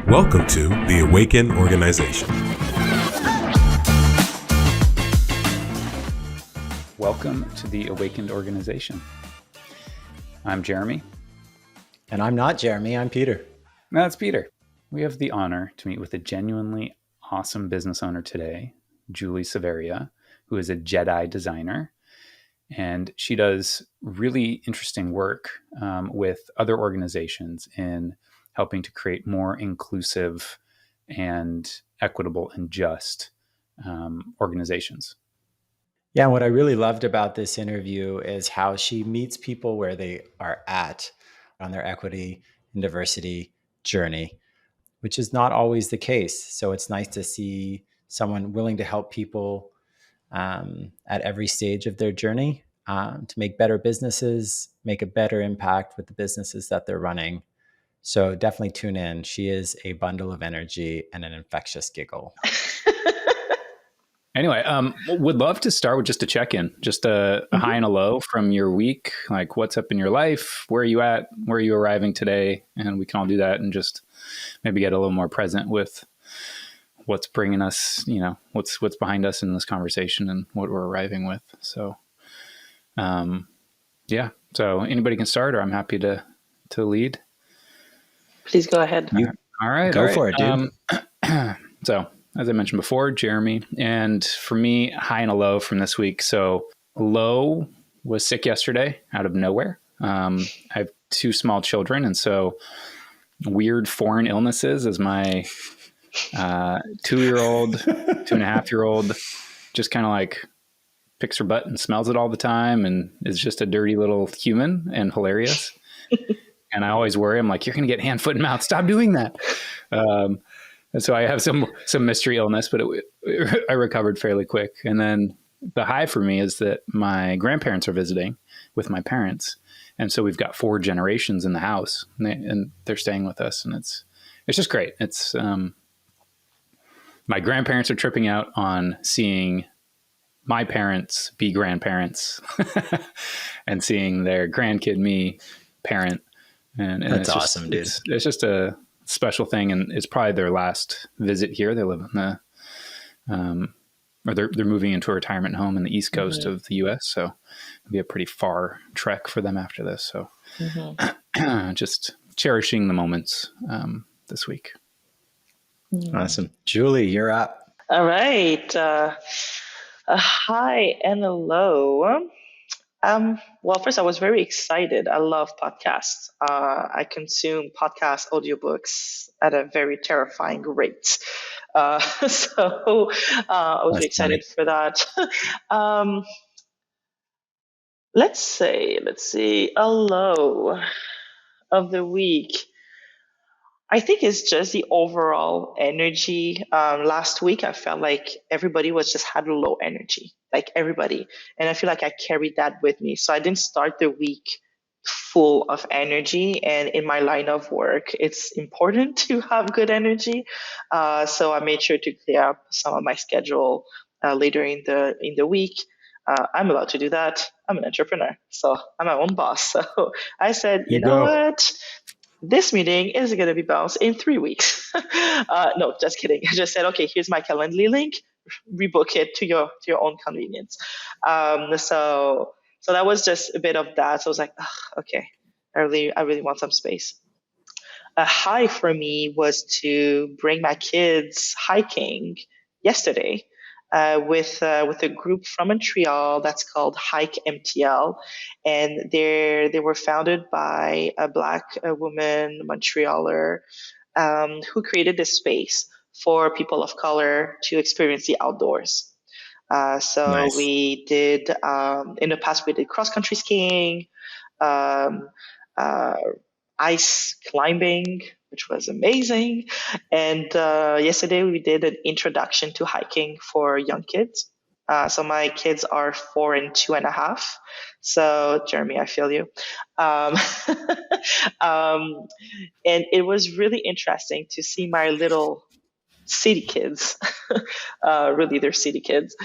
Welcome to the Awaken Organization. Welcome to the Awakened Organization. I'm Jeremy. And I'm not Jeremy, I'm Peter. That's Peter. We have the honor to meet with a genuinely awesome business owner today, Julie Savaria, who is a JEDI designer. And she does really interesting work with other organizations in helping to create more inclusive and equitable and just organizations. Yeah, and what I really loved about this interview is how she meets people where they are at on their equity and diversity journey, which is not always the case. So it's nice to see someone willing to help people at every stage of their journey to make better businesses, make a better impact with the businesses that they're running. So definitely tune in. She is a bundle of energy and an infectious giggle. Anyway, would love to start with just a check-in, just a high and a low from your week. Like, what's up in your life? Where are you at? Where are you arriving today? And we can all do that and just maybe get a little more present with what's bringing us, what's behind us in this conversation and what we're arriving with. So, yeah. So anybody can start, or I'm happy to lead. Please go ahead. All right. Go for it, dude. So, as I mentioned before, Jeremy, and for me, high and a low from this week. So low was sick yesterday out of nowhere. I have two small children, and so weird foreign illnesses as my 2-year-old, 2.5-year-old just kind of like picks her butt and smells it all the time and is just a dirty little human and hilarious. And I always worry, I'm like, you're going to get hand, foot, and mouth. Stop doing that. And so I have some mystery illness, but I recovered fairly quick. And then the high for me is that my grandparents are visiting with my parents. And so we've got 4 generations in the house and they're staying with us. And it's just great. It's my grandparents are tripping out on seeing my parents be grandparents and seeing their grandkid, me, parent. And that's awesome, dude. It's just a special thing, and it's probably their last visit here. They live in the, or they're moving into a retirement home in the East Coast of the U.S., so it'll be a pretty far trek for them after this. So, just cherishing the moments this week. Awesome, Julie, you're up. All right, a high and a low. Well, first, I was very excited. I love podcasts. I consume podcast audiobooks at a very terrifying rate. So I was very excited for that. Let's see, a low of the week. I think it's just the overall energy. Last week, I felt like everybody had low energy, like everybody. And I feel like I carried that with me. So I didn't start the week full of energy. And in my line of work, it's important to have good energy. So I made sure to clear up some of my schedule later in the week. I'm allowed to do that. I'm an entrepreneur, so I'm my own boss. So I said, you know what? This meeting is going to be bounced in 3 weeks. No, just kidding. I just said, okay, here's my Calendly link. Rebook it to your own convenience. So that was just a bit of that. So I was like, okay, I really want some space. A high for me was to bring my kids hiking yesterday with a group from Montreal that's called Hike MTL, and they were founded by a Black woman Montrealer who created this space for people of color to experience the outdoors. Nice. We did in the past we did cross country skiing, ice climbing, which was amazing. And yesterday we did an introduction to hiking for young kids. So my kids are 4 and 2.5. So Jeremy, I feel you. And it was really interesting to see my little city kids, really they're city kids,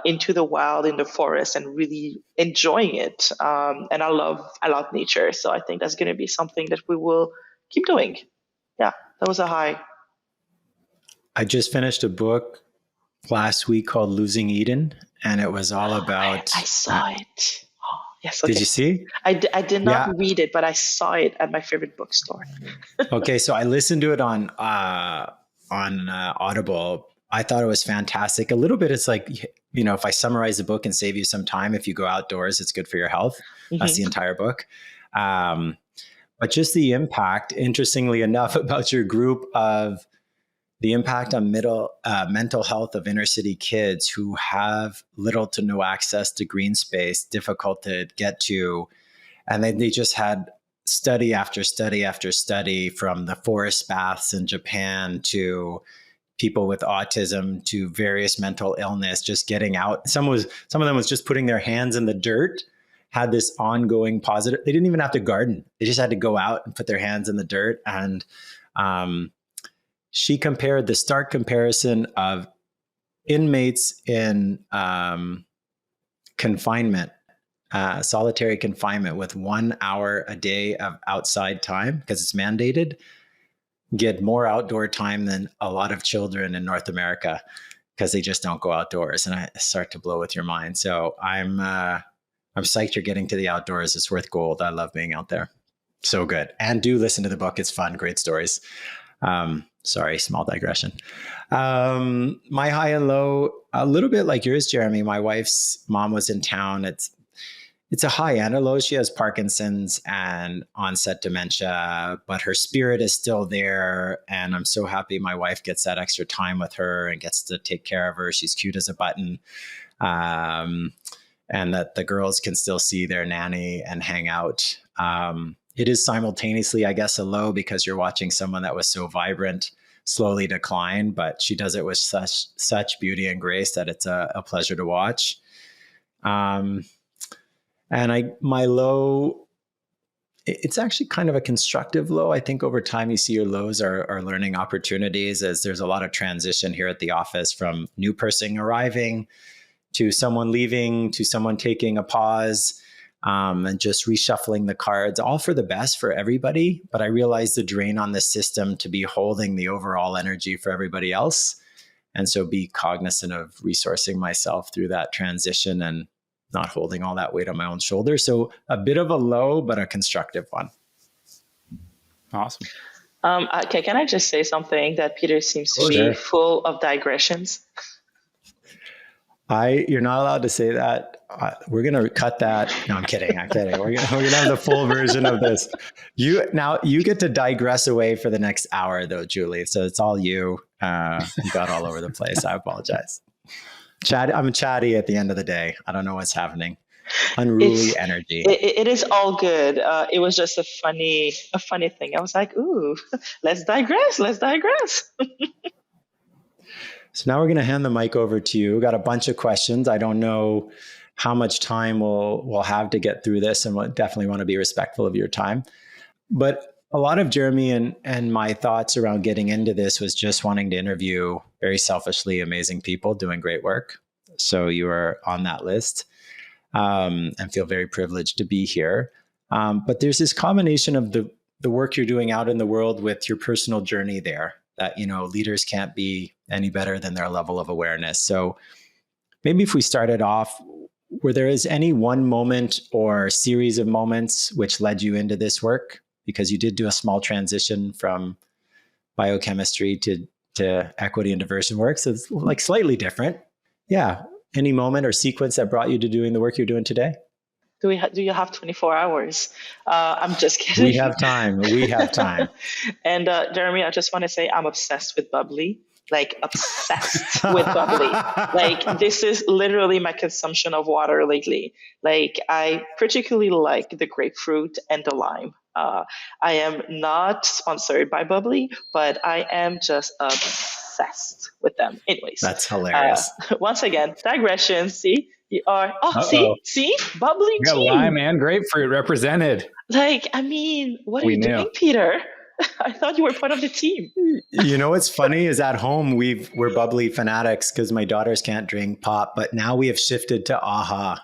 into the wild, in the forest, and really enjoying it. And I love nature. So I think that's going to be something that we will keep doing. Yeah, that was a high. I just finished a book last week called Losing Eden, and it was all about. I saw it. Oh, yes. Okay. Did you see? I did not Yeah. read it, but I saw it at my favorite bookstore. Okay, so I listened to it on Audible. I thought it was fantastic. A little bit, it's like, if I summarize the book and save you some time, if you go outdoors, it's good for your health. That's the entire book. But just the impact, interestingly enough, about your group of the impact on mental health of inner city kids who have little to no access to green space, difficult to get to. And then they just had study after study after study, from the forest baths in Japan to people with autism to various mental illness, just getting out. Some of them was just putting their hands in the dirt, had this ongoing positive. They didn't even have to garden. They just had to go out and put their hands in the dirt. And she compared the stark comparison of inmates in confinement, solitary confinement, with 1 hour a day of outside time, because it's mandated, get more outdoor time than a lot of children in North America, because they just don't go outdoors. And I start to blow with your mind. So I'm psyched you're getting to the outdoors. It's worth gold. I love being out there. So good. And do listen to the book. It's fun. Great stories. Sorry, small digression. My high and low, a little bit like yours, Jeremy. My wife's mom was in town. It's a high and a low. She has Parkinson's and onset dementia, but her spirit is still there. And I'm so happy my wife gets that extra time with her and gets to take care of her. She's cute as a button. And that the girls can still see their nanny and hang out. It is simultaneously, I guess, a low, because you're watching someone that was so vibrant slowly decline, but she does it with such beauty and grace that it's a pleasure to watch. And my low, it's actually kind of a constructive low. I think over time you see your lows are learning opportunities, as there's a lot of transition here at the office, from new person arriving to someone leaving to someone taking a pause. And just reshuffling the cards, all for the best for everybody. But I realize the drain on the system to be holding the overall energy for everybody else. And so be cognizant of resourcing myself through that transition and not holding all that weight on my own shoulders. So a bit of a low, but a constructive one. Awesome. Okay, can I just say something that Peter seems to be full of digressions? You're not allowed to say that. We're going to cut that. No, I'm kidding. We're going to have the full version of this. You get to digress away for the next hour though, Julie. So it's all you. You got all over the place. I apologize. I'm chatty at the end of the day. I don't know what's happening. Unruly energy. It is all good. It was just a funny thing. I was like, ooh, let's digress. So now we're going to hand the mic over to you. We've got a bunch of questions. I don't know how much time we'll have to get through this, and we'll definitely want to be respectful of your time. But a lot of Jeremy and my thoughts around getting into this was just wanting to interview very selfishly amazing people doing great work. So you are on that list, and feel very privileged to be here. But there's this combination of the work you're doing out in the world with your personal journey there, that, leaders can't be any better than their level of awareness. So maybe if we started off, were there is any one moment or series of moments which led you into this work? Because you did do a small transition from biochemistry to equity and diversion work. So it's like slightly different. Yeah. Any moment or sequence that brought you to doing the work you're doing today? Do you have 24 hours? I'm just kidding. We have time. And Jeremy, I just want to say I'm obsessed with bubbly. Like obsessed with bubbly. Like this is literally my consumption of water lately. Like I particularly like the grapefruit and the lime. I am not sponsored by bubbly, but I am just obsessed with them. Anyways. That's hilarious. Once again, digression. See, you are. See, bubbly We got tea. lime and grapefruit represented. Like, I mean, what are you doing, Peter? I thought you were part of the team. You know what's funny is at home we're bubbly fanatics because my daughters can't drink pop, but now we have shifted to AHA.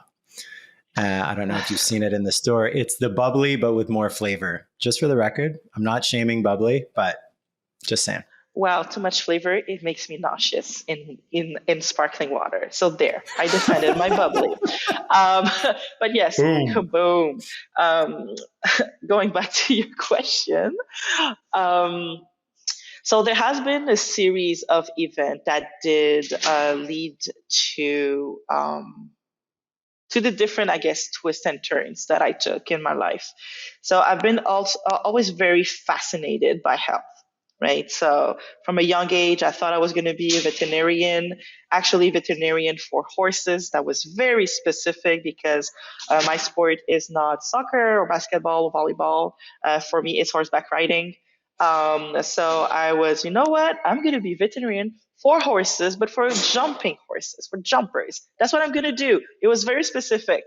I don't know if you've seen it in the store. It's the bubbly, but with more flavor. Just for the record, I'm not shaming bubbly, but just saying. wow, too much flavor, it makes me nauseous in sparkling water. So there, I defended my bubbly. Um, but yes, Boom. kaboom. Going back to your question, um, so there has been a series of events that did lead to the different, I guess, twists and turns that I took in my life. So I've been also always very fascinated by health, right? So from a young age, I thought I was going to be a veterinarian, actually veterinarian for horses. That was very specific because my sport is not soccer or basketball or volleyball. For me, it's horseback riding. So I was, you know what? I'm going to be veterinarian for horses, but for jumping horses, for jumpers. That's what I'm going to do. It was very specific.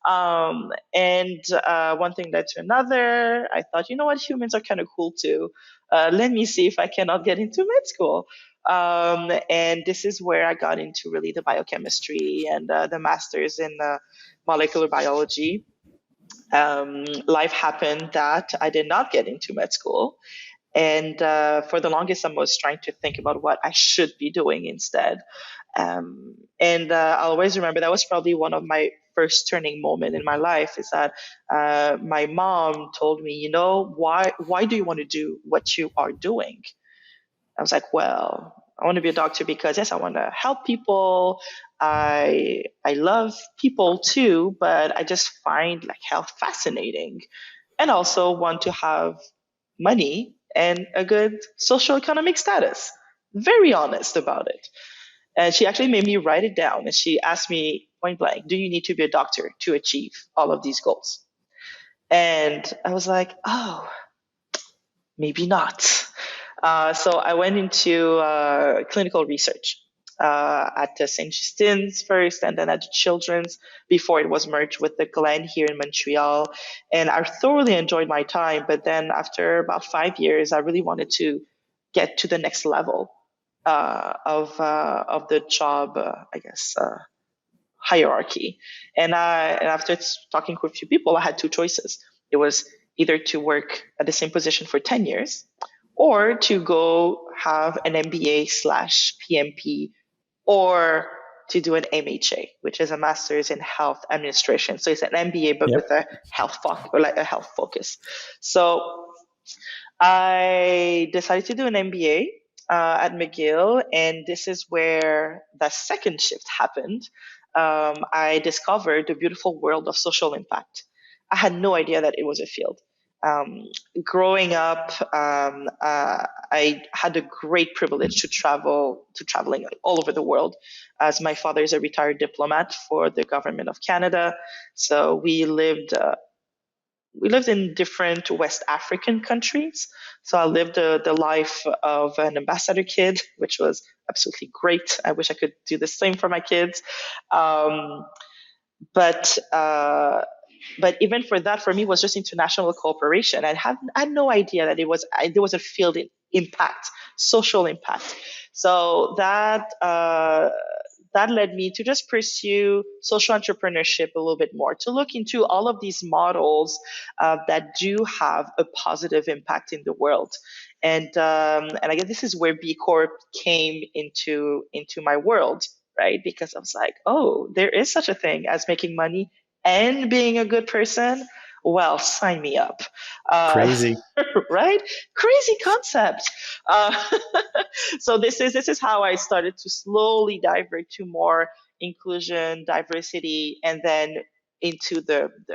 And one thing led to another. I thought, you know what? Humans are kind of cool too. Let me see if I cannot get into med school. And this is where I got into really the biochemistry and the master's in molecular biology. Life happened that I did not get into med school. And for the longest, I was trying to think about what I should be doing instead. And I always remember that was probably one of my first turning moment in my life is that my mom told me, you know, why do you want to do what you are doing? I was like, well, I want to be a doctor because yes, I want to help people. I love people too, but I just find like health fascinating and also want to have money and a good social economic status. Very honest about it. And she actually made me write it down. And she asked me point blank, do you need to be a doctor to achieve all of these goals? And I was like, oh, maybe not. So I went into clinical research at St. Justine's first and then at the Children's before it was merged with the Glen here in Montreal. And I thoroughly enjoyed my time. But then after about 5 years, I really wanted to get to the next level of the job, I guess, hierarchy. And after talking with a few people, I had two choices. It was either to work at the same position for 10 years or to go have an MBA / PMP or to do an MHA, which is a master's in health administration. So it's an MBA, but with a health focus. So I decided to do an MBA at McGill, and this is where the second shift happened. I discovered the beautiful world of social impact. I had no idea that it was a field. Growing up, I had a great privilege to traveling all over the world, as my father is a retired diplomat for the government of Canada. So we lived in different West African countries. So I lived the life of an ambassador kid, which was absolutely great. I wish I could do the same for my kids. But even for that, for me, was just international cooperation. I had no idea that there was a field in impact, social impact. So that led me to just pursue social entrepreneurship a little bit more, to look into all of these models that do have a positive impact in the world. And I guess this is where B Corp came into my world, right? Because I was like, oh, there is such a thing as making money and being a good person. Well, sign me up. Crazy. Right? Crazy concept. Uh, so this is how I started to slowly divert to more inclusion, diversity, and then into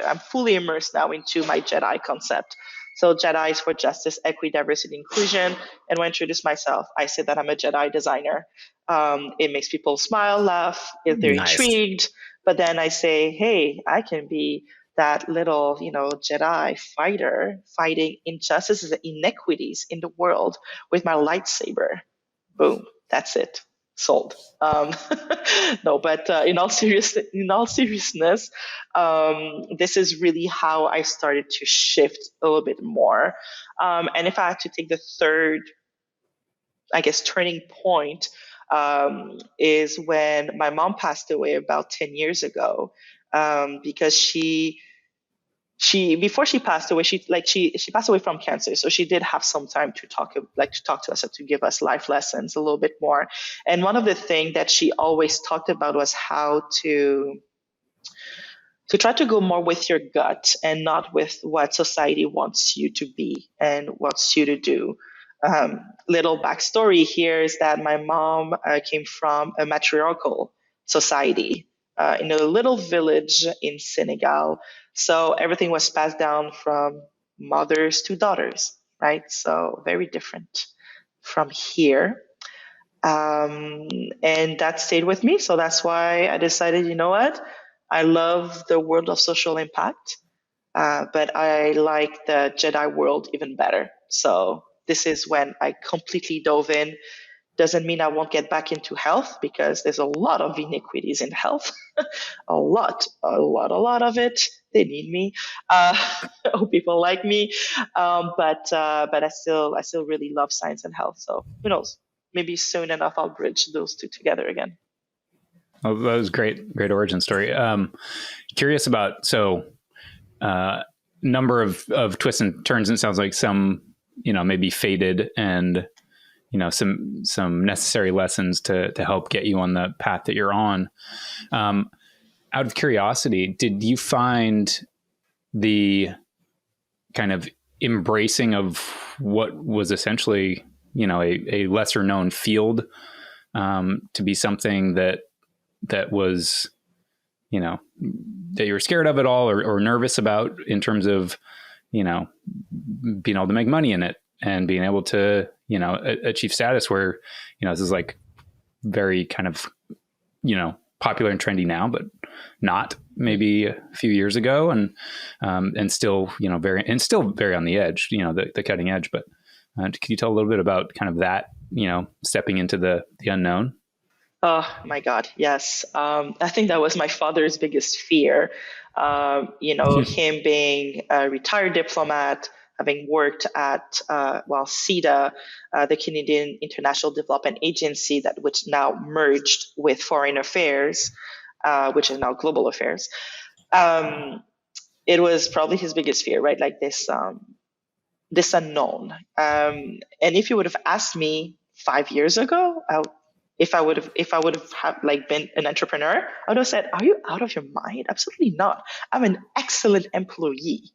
I'm fully immersed now into my JEDI concept. So JEDI is for justice, equity, diversity, inclusion. And when I introduce myself, I say that I'm a JEDI designer. It makes people smile, laugh, if they're Nice. intrigued. But then I say, hey, I can be that little, JEDI fighter fighting injustices and inequities in the world with my lightsaber. Boom, that's it. Sold. No, but in all seriousness, this is really how I started to shift a little bit more. And if I had to take the third, I guess, turning point, is when my mom passed away about 10 years ago, because she before she passed away, she passed away from cancer, so she did have some time to talk to us, to give us life lessons a little bit more. And one of the things that she always talked about was how to try to go more with your gut and not with what society wants you to be and wants you to do. Little backstory here is that my mom came from a matriarchal society in a little village in Senegal. So everything was passed down from mothers to daughters, right? So very different from here. And that stayed with me. So that's why I decided, you know what? I love the world of social impact, but I like the JEDI world even better. So this is when I completely dove in. Doesn't mean I won't get back into health, because there's a lot of inequities in health, a lot of it. They need me. People like me, but I still really love science and health. So who knows? Maybe soon enough I'll bridge those two together again. Oh, that was great origin story. Curious about number of twists and turns. It sounds like some, maybe faded, and some necessary lessons to help get you on the path that you're on. Out of curiosity, did you find the kind of embracing of what was essentially, a lesser known field, to be something that was, that you were scared of at all, or nervous about, in terms of, being able to make money in it and being able to, achieve status where, this is like very kind of, popular and trendy now, but not maybe a few years ago, and still, very on the edge, the cutting edge. But can you tell a little bit about kind of that, stepping into the unknown? Oh my God, yes. I think that was my father's biggest fear. Him being a retired diplomat, having worked at CEDA, the Canadian International Development Agency, which now merged with Foreign Affairs, which is now Global Affairs. It was probably his biggest fear, right? Like this unknown. And if you would have asked me 5 years ago, if I would have been an entrepreneur, I would have said, "Are you out of your mind? Absolutely not. I'm an excellent employee.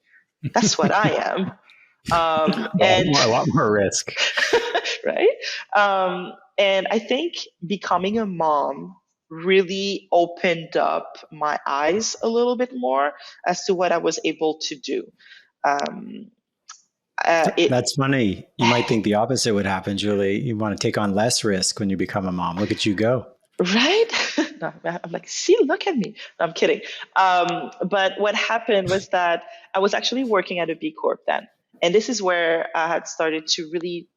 That's what I am." And a lot more risk, right? And I think becoming a mom really opened up my eyes a little bit more as to what I was able to do. That's funny. You might think the opposite would happen, Julie. You want to take on less risk when you become a mom. Look at you go. Right? No, I'm like, see, look at me. No, I'm kidding. But what happened was that I was actually working at a B Corp then. And this is where I had started to really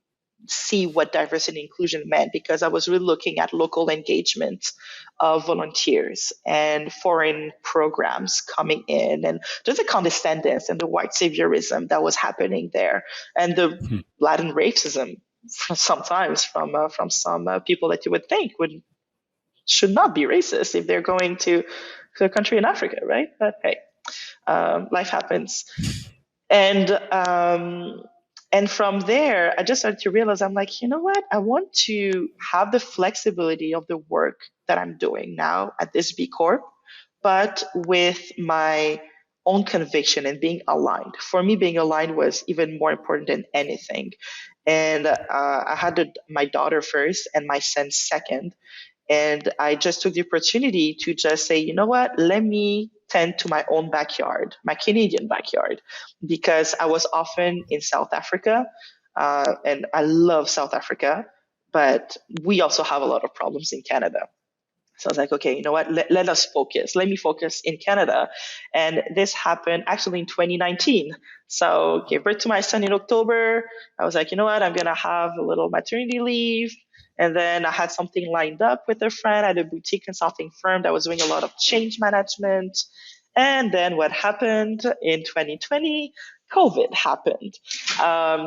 see what diversity and inclusion meant, because I was really looking at local engagement of volunteers and foreign programs coming in, and just the condescendence and the white saviorism that was happening there, and the Latin racism sometimes from some people that you would think should not be racist if they're going to a country in Africa, right? But hey, life happens. And from there, I just started to realize, I'm like, you know what? I want to have the flexibility of the work that I'm doing now at this B Corp, but with my own conviction and being aligned. For me, being aligned was even more important than anything. And I had my daughter first and my son second. And I just took the opportunity to just say, you know what, let me tend to my own backyard, my Canadian backyard, because I was often in South Africa, and I love South Africa, but we also have a lot of problems in Canada. So I was like, okay, you know what, let us focus. Let me focus in Canada. And this happened actually in 2019. So gave birth to my son in October. I was like, you know what, I'm going to have a little maternity leave. And then I had something lined up with a friend at a boutique consulting firm that was doing a lot of change management. And then what happened in 2020? COVID happened.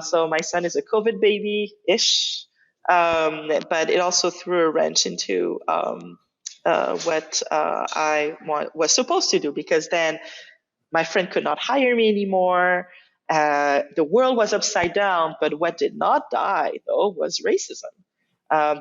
So my son is a COVID baby-ish, but it also threw a wrench into what I was supposed to do, because then My friend could not hire me anymore. The world was upside down. But what did not die, though, was racism.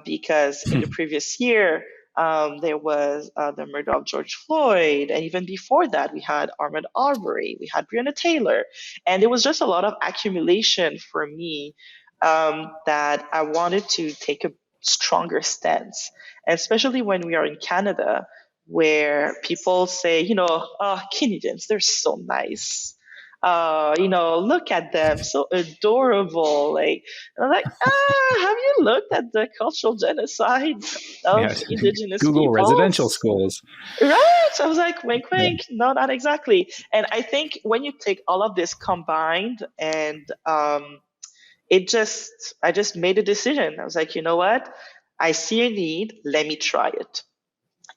Because in the previous year, there was the murder of George Floyd. And even before that, we had Ahmaud Arbery, we had Breonna Taylor. And there was just a lot of accumulation for me that I wanted to take a stronger stance. And especially when we are in Canada, where people say, oh, Canadians, they're so nice. Look at them, so adorable. Like, and I'm like, have you looked at the cultural genocide of Indigenous Google peoples? residential schools. Right. I was like, wink, wink. No, not exactly. And I think when you take all of this combined and I just made a decision. I was like, you know what? I see a need. Let me try it.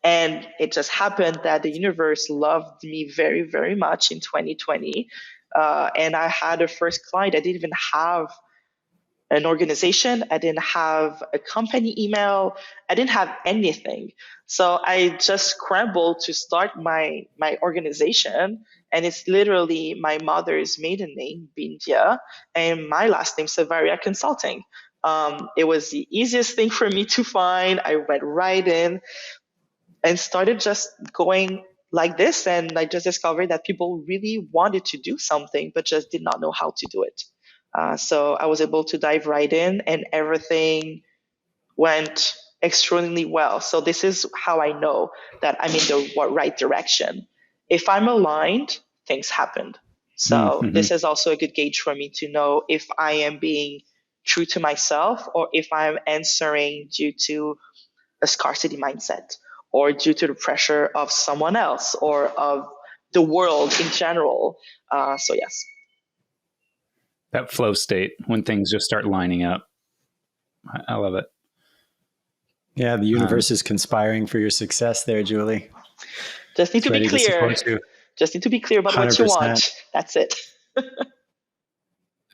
And it just happened that the universe loved me very, very much in 2020. And I had a first client. I didn't even have an organization. I didn't have a company email. I didn't have anything. So I just scrambled to start my organization. And it's literally my mother's maiden name, Bindia, and my last name, Savaria Consulting. It was the easiest thing for me to find. I went right in and started just going like this. And I just discovered that people really wanted to do something, but just did not know how to do it. So I was able to dive right in, and everything went extremely well. So this is how I know that I'm in the right direction. If I'm aligned, things happen. So this is also a good gauge for me to know if I am being true to myself or if I'm answering due to a scarcity mindset or due to the pressure of someone else or of the world in general. So yes. That flow state when things just start lining up. I love it. Yeah, the universe is conspiring for your success there, Julie. Just need to be clear. Just need to be clear about 100%. What you want. That's it.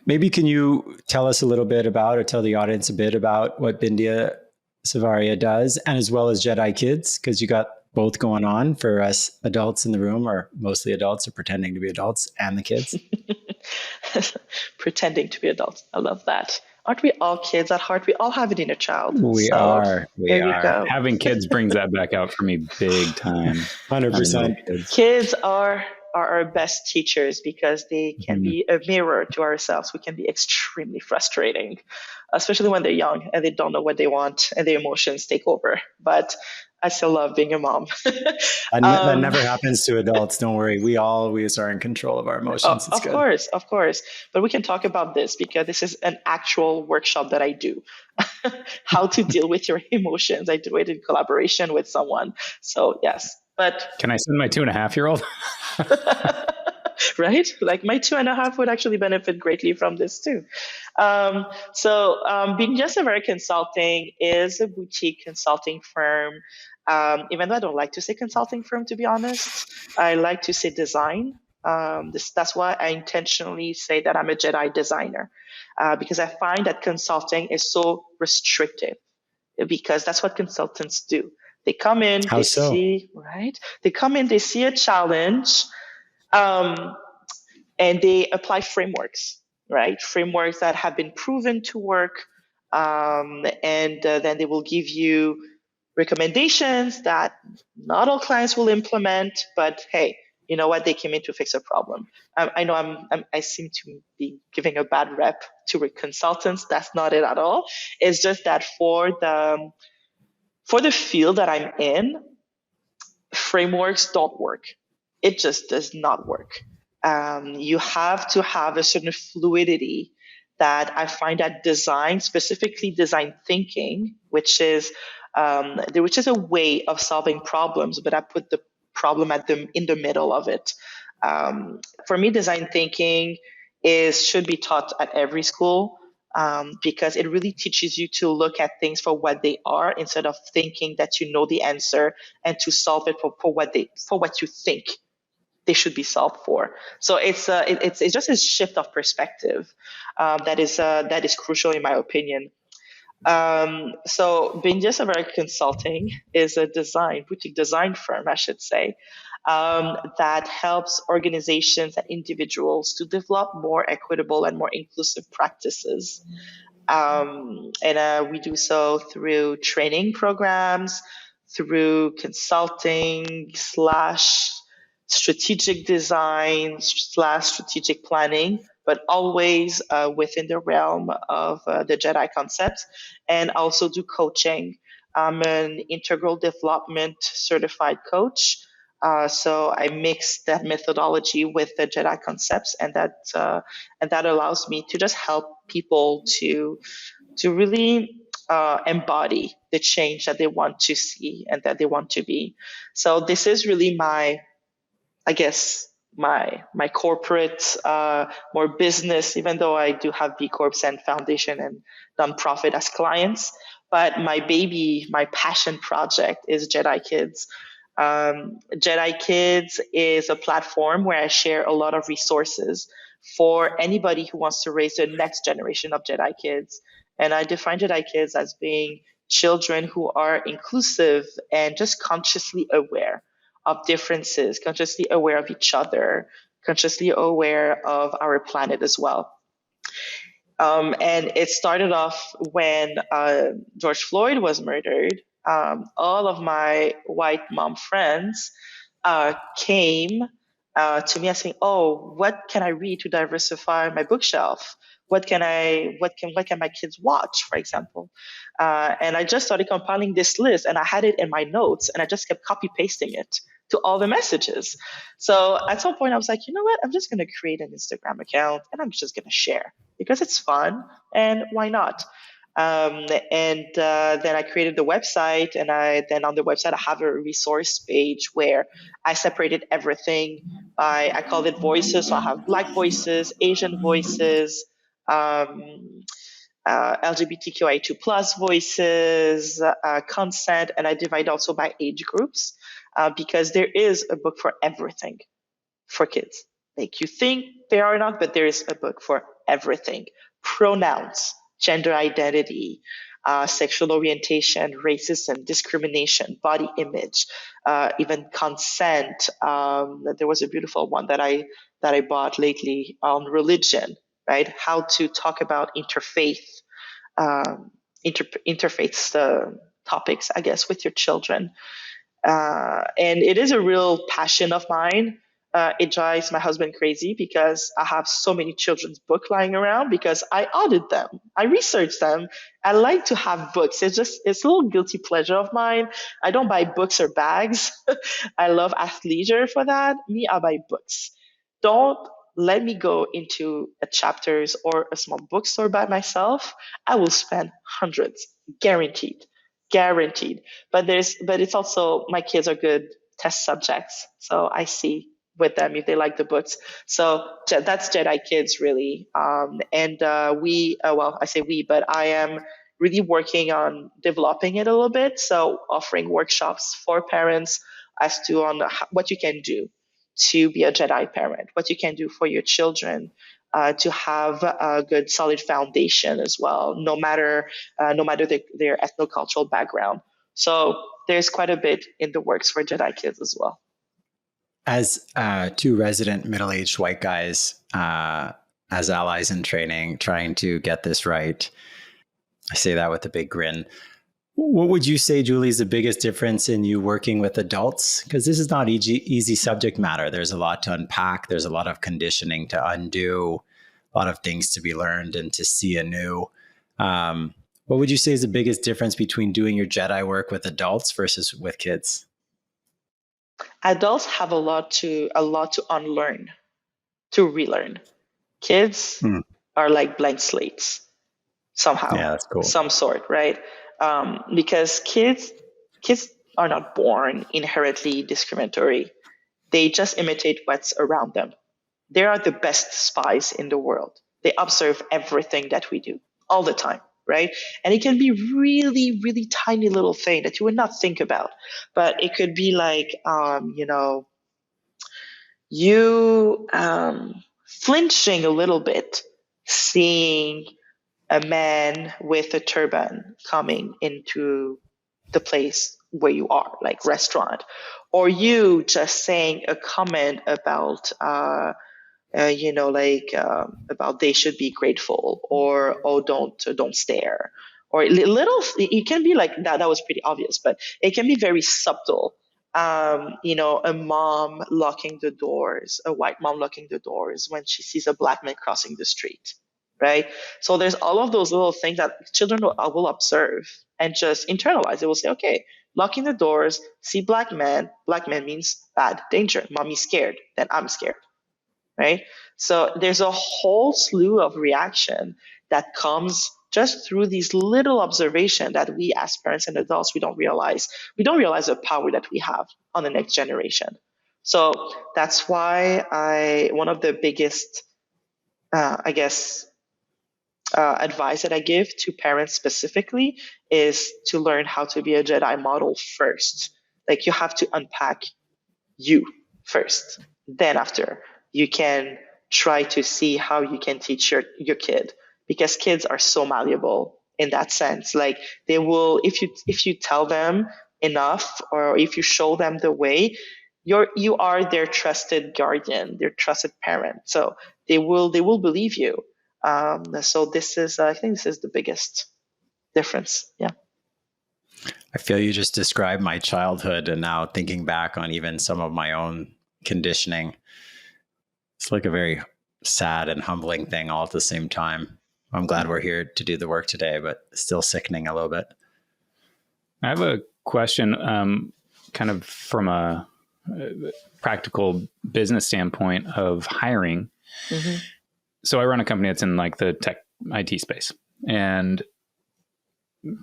Maybe can you tell us a little bit about, or tell the audience a bit about what Bindia Savaria does, and as well as JEDI Kids, because you got both going on for us adults in the room, or mostly adults or pretending to be adults, and the kids. Pretending to be adults. I love that. Aren't we all kids at heart? We all have an inner child. We are. There we go. Having kids brings that back out for me big time. 100%. Kids are our best teachers because they can be a mirror to ourselves. We can be extremely frustrating, especially when they're young and they don't know what they want and their emotions take over. But I still love being a mom. That never happens to adults. Don't worry. We always are in control of our emotions. Of course. But we can talk about this because this is an actual workshop that I do. How to deal with your emotions. I do it in collaboration with someone. So yes. But can I send my 2.5-year-old? Right? Like my 2.5 would actually benefit greatly from this too. So Bindia Savaria Consulting is a boutique consulting firm. Even though I don't like to say consulting firm, to be honest, I like to say design. That's why I intentionally say that I'm a JEDI designer, because I find that consulting is so restrictive, because that's what consultants do. They come in, They come in, they see a challenge, and they apply frameworks, right? Frameworks that have been proven to work, and then they will give you recommendations that not all clients will implement, but hey, you know what? They came in to fix a problem. I know I seem to be giving a bad rep to consultants. That's not it at all. It's just that for the field that I'm in, frameworks don't work. It just does not work. You have to have a certain fluidity that I find that design, specifically design thinking, which is a way of solving problems, but I put the problem in the middle of it. For me, design thinking should be taught at every school, because it really teaches you to look at things for what they are instead of thinking that you know the answer and to solve it for what you think they should be solved for. So it's just a shift of perspective that is crucial in my opinion. So Bindia Savaria Consulting is a boutique design firm, I should say. that helps organizations and individuals to develop more equitable and more inclusive practices. And we do so through training programs, through consulting slash strategic design slash strategic planning, but always within the realm of the JEDI concepts, and also do coaching. I'm an integral development certified coach. So I mix that methodology with the JEDI concepts, and that allows me to just help people to really embody the change that they want to see and that they want to be. So this is really I guess my corporate, more business, even though I do have B Corps and foundation and nonprofit as clients. But my baby, my passion project is JEDI Kids. JEDI Kids is a platform where I share a lot of resources for anybody who wants to raise the next generation of JEDI Kids. And I define JEDI Kids as being children who are inclusive and just consciously aware of differences, consciously aware of each other, consciously aware of our planet as well. And it started off when George Floyd was murdered. All of my white mom friends came to me and saying, "Oh, what can I read to diversify my bookshelf? What can my kids watch, for example?" And I just started compiling this list, and I had it in my notes, and I just kept copy pasting it to all the messages. So at some point, I was like, you know what? I'm just going to create an Instagram account, and I'm just going to share because it's fun, and why not? Then I created the website, and then on the website I have a resource page where I separated everything. I called it voices, so I have Black voices, Asian voices, LGBTQI2 plus voices, consent, and I divide also by age groups because there is a book for everything for kids. Like, you think there are not, but there is a book for everything. Pronouns, gender identity, sexual orientation, racism, discrimination, body image, even consent. There was a beautiful one that I bought lately on religion, right? How to talk about interfaith topics, I guess, with your children. And it is a real passion of mine. It drives my husband crazy because I have so many children's books lying around because I audit them. I research them. I like to have books. It's a little guilty pleasure of mine. I don't buy books or bags. I love athleisure for that. Me, I buy books. Don't let me go into a chapters or a small bookstore by myself. I will spend hundreds, guaranteed. But it's also, my kids are good test subjects, so I see with them if they like the books. So that's JEDI Kids, really. And I say we, but I am really working on developing it a little bit. So offering workshops for parents as to on what you can do to be a JEDI parent, what you can do for your children, to have a good solid foundation as well, no matter their ethnocultural background. So there's quite a bit in the works for JEDI Kids as well. As two resident middle-aged white guys, as allies in training, trying to get this right, I say that with a big grin. What would you say, Julie, is the biggest difference in you working with adults? Because this is not easy subject matter. There's a lot to unpack. There's a lot of conditioning to undo, a lot of things to be learned and to see anew. What would you say is the biggest difference between doing your JEDI work with adults versus with kids? Adults have a lot to unlearn, to relearn. Kids are like blank slates somehow. Yeah, that's cool. Some sort, right? Because kids are not born inherently discriminatory. They just imitate what's around them. They are the best spies in the world. They observe everything that we do all the time, right? And it can be really, really tiny little thing that you would not think about. But it could be like, you flinching a little bit, seeing a man with a turban coming into the place where you are, like restaurant, or you just saying a comment about about they should be grateful, or oh, don't stare, or little. It can be like that. That was pretty obvious, but it can be very subtle. A mom locking the doors, a white mom locking the doors when she sees a black man crossing the street, right? So there's all of those little things that children will observe and just internalize. They will say, okay, locking the doors, see black man means bad, danger. Mommy's scared, then I'm scared, right? So there's a whole slew of reaction that comes just through these little observation that we as parents and adults, we don't realize the power that we have on the next generation. So that's why one of the biggest, advice that I give to parents specifically is to learn how to be a JEDI model first. Like, you have to unpack you first. Then after, you can try to see how you can teach your kid, because kids are so malleable in that sense. Like, they will, if you tell them enough, or if you show them the way, you are their trusted guardian, their trusted parent. So they will believe you. So I think this is the biggest difference. Yeah. I feel you just described my childhood, and now thinking back on even some of my own conditioning, it's like a very sad and humbling thing all at the same time. I'm glad we're here to do the work today, but still sickening a little bit. I have a question, kind of from a practical business standpoint of hiring. Mm-hmm. So I run a company that's in like the tech IT space, and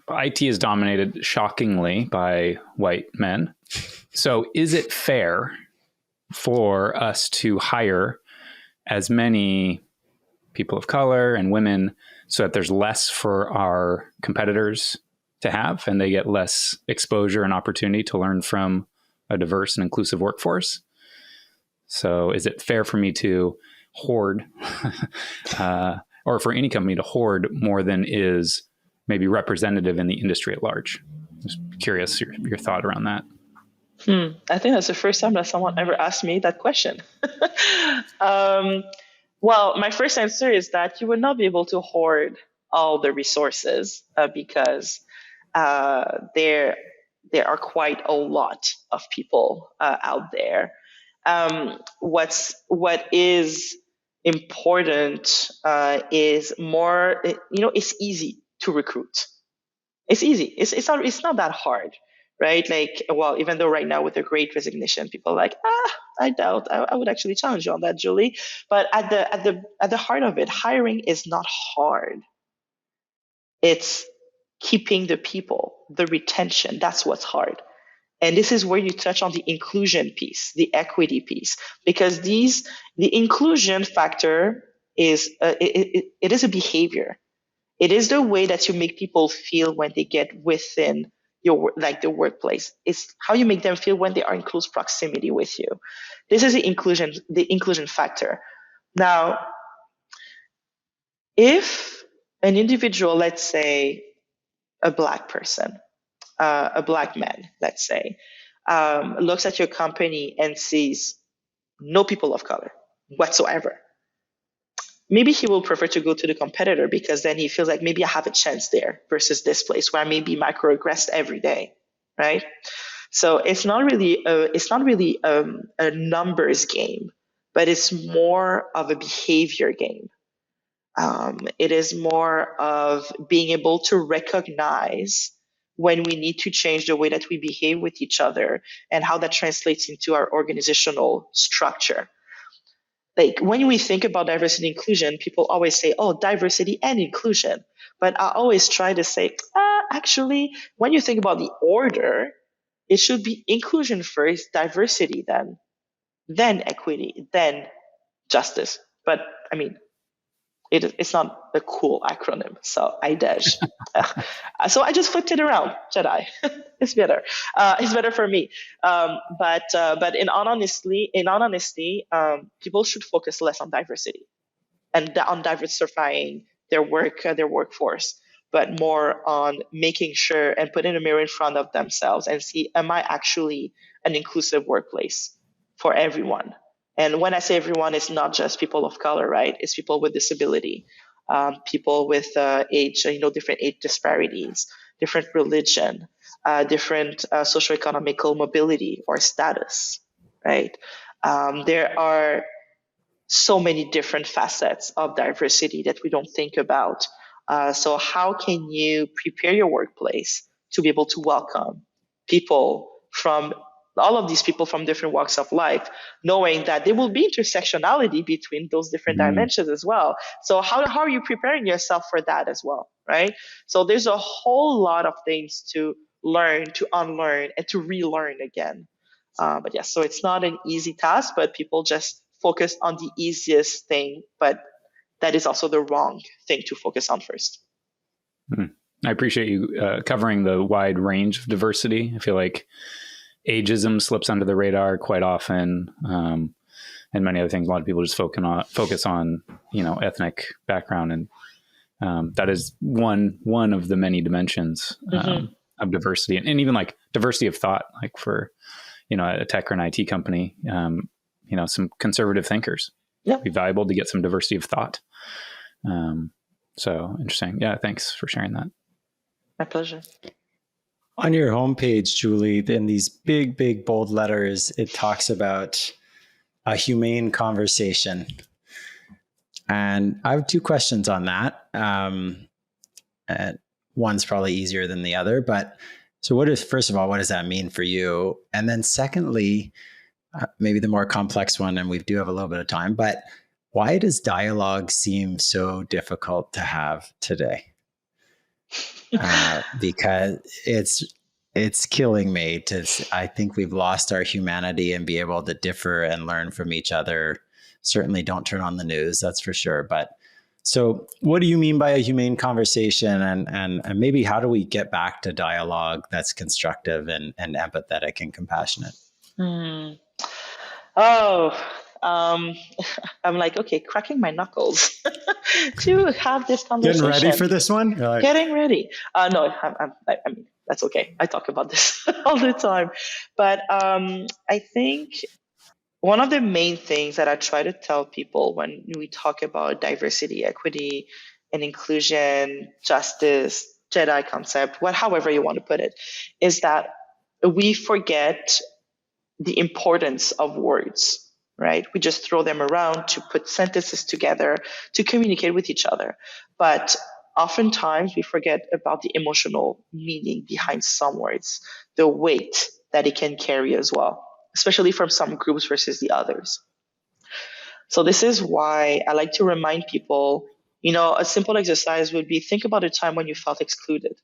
IT is dominated shockingly by white men. So is it fair for us to hire as many people of color and women so that there's less for our competitors to have, and they get less exposure and opportunity to learn from a diverse and inclusive workforce? So is it fair for me to hoard or for any company to hoard more than is maybe representative in the industry at large? Just curious your thought around that. I think that's the first time that someone ever asked me that question. Well, my first answer is that you would not be able to hoard all the resources because there are quite a lot of people out there. What is important is more, it's easy to recruit. It's easy. It's not that hard, right? Like, well, even though right now with the Great Resignation, people are like, I doubt I would actually challenge you on that, Julie. But at the heart of it, hiring is not hard. It's keeping the people, the retention. That's what's hard. And this is where you touch on the inclusion piece, the equity piece, because the inclusion factor is it is a behavior. It is the way that you make people feel when they get within the workplace. It's how you make them feel when they are in close proximity with you. This is the inclusion factor. Now, if an individual, let's say a black person, a black man, let's say, looks at your company and sees no people of color whatsoever, maybe he will prefer to go to the competitor, because then he feels like maybe I have a chance there versus this place where I may be microaggressed every day, right? So it's not really a numbers game, but it's more of a behavior game. It is more of being able to recognize when we need to change the way that we behave with each other and how that translates into our organizational structure. Like, when we think about diversity and inclusion, people always say, oh, diversity and inclusion. But I always try to say, actually, when you think about the order, it should be inclusion first, diversity then equity, then justice. But I mean, it's not a cool acronym, so IDEJ. So I just flipped it around, JEDI. It's better. It's better for me. But in all honesty, people should focus less on diversity and on diversifying their workforce, but more on making sure and putting a mirror in front of themselves and see, am I actually an inclusive workplace for everyone? And when I say everyone, it's not just people of color, right? It's people with disability, people with age, different age disparities, different religion, different socioeconomical mobility or status, right? There are so many different facets of diversity that we don't think about. So how can you prepare your workplace to be able to welcome people from all of these people from different walks of life, knowing that there will be intersectionality between those different dimensions as well. So how are you preparing yourself for that as well, right? So there's a whole lot of things to learn, to unlearn, and to relearn again. But yes, so it's not an easy task, but people just focus on the easiest thing, but that is also the wrong thing to focus on first. I appreciate you covering the wide range of diversity. I feel like ageism slips under the radar quite often, and many other things. A lot of people just focus on ethnic background, and that is one of the many dimensions of diversity, and even like diversity of thought. Like for a tech or an IT company, some conservative thinkers. It'd be valuable to get some diversity of thought. So interesting. Yeah, thanks for sharing that. My pleasure. On your homepage, Julie, in these big, big, bold letters, it talks about a humane conversation. And I have two questions on that. And one's probably easier than the other. But so first of all, what does that mean for you? And then secondly, maybe the more complex one, and we do have a little bit of time, but why does dialogue seem so difficult to have today? Because it's killing me I think we've lost our humanity and be able to differ and learn from each other. Certainly don't turn on the news, that's for sure. But so what do you mean by a humane conversation, and maybe how do we get back to dialogue that's constructive and empathetic and compassionate? I'm like, okay, cracking my knuckles to have this conversation. Getting ready for this one? Getting ready. No, I mean, that's okay. I talk about this all the time. But I think one of the main things that I try to tell people when we talk about diversity, equity, and inclusion, justice, JEDI concept, however you want to put it, is that we forget the importance of words. Right? We just throw them around to put sentences together to communicate with each other. But oftentimes we forget about the emotional meaning behind some words, the weight that it can carry as well, especially from some groups versus the others. So this is why I like to remind people, a simple exercise would be, think about a time when you felt excluded.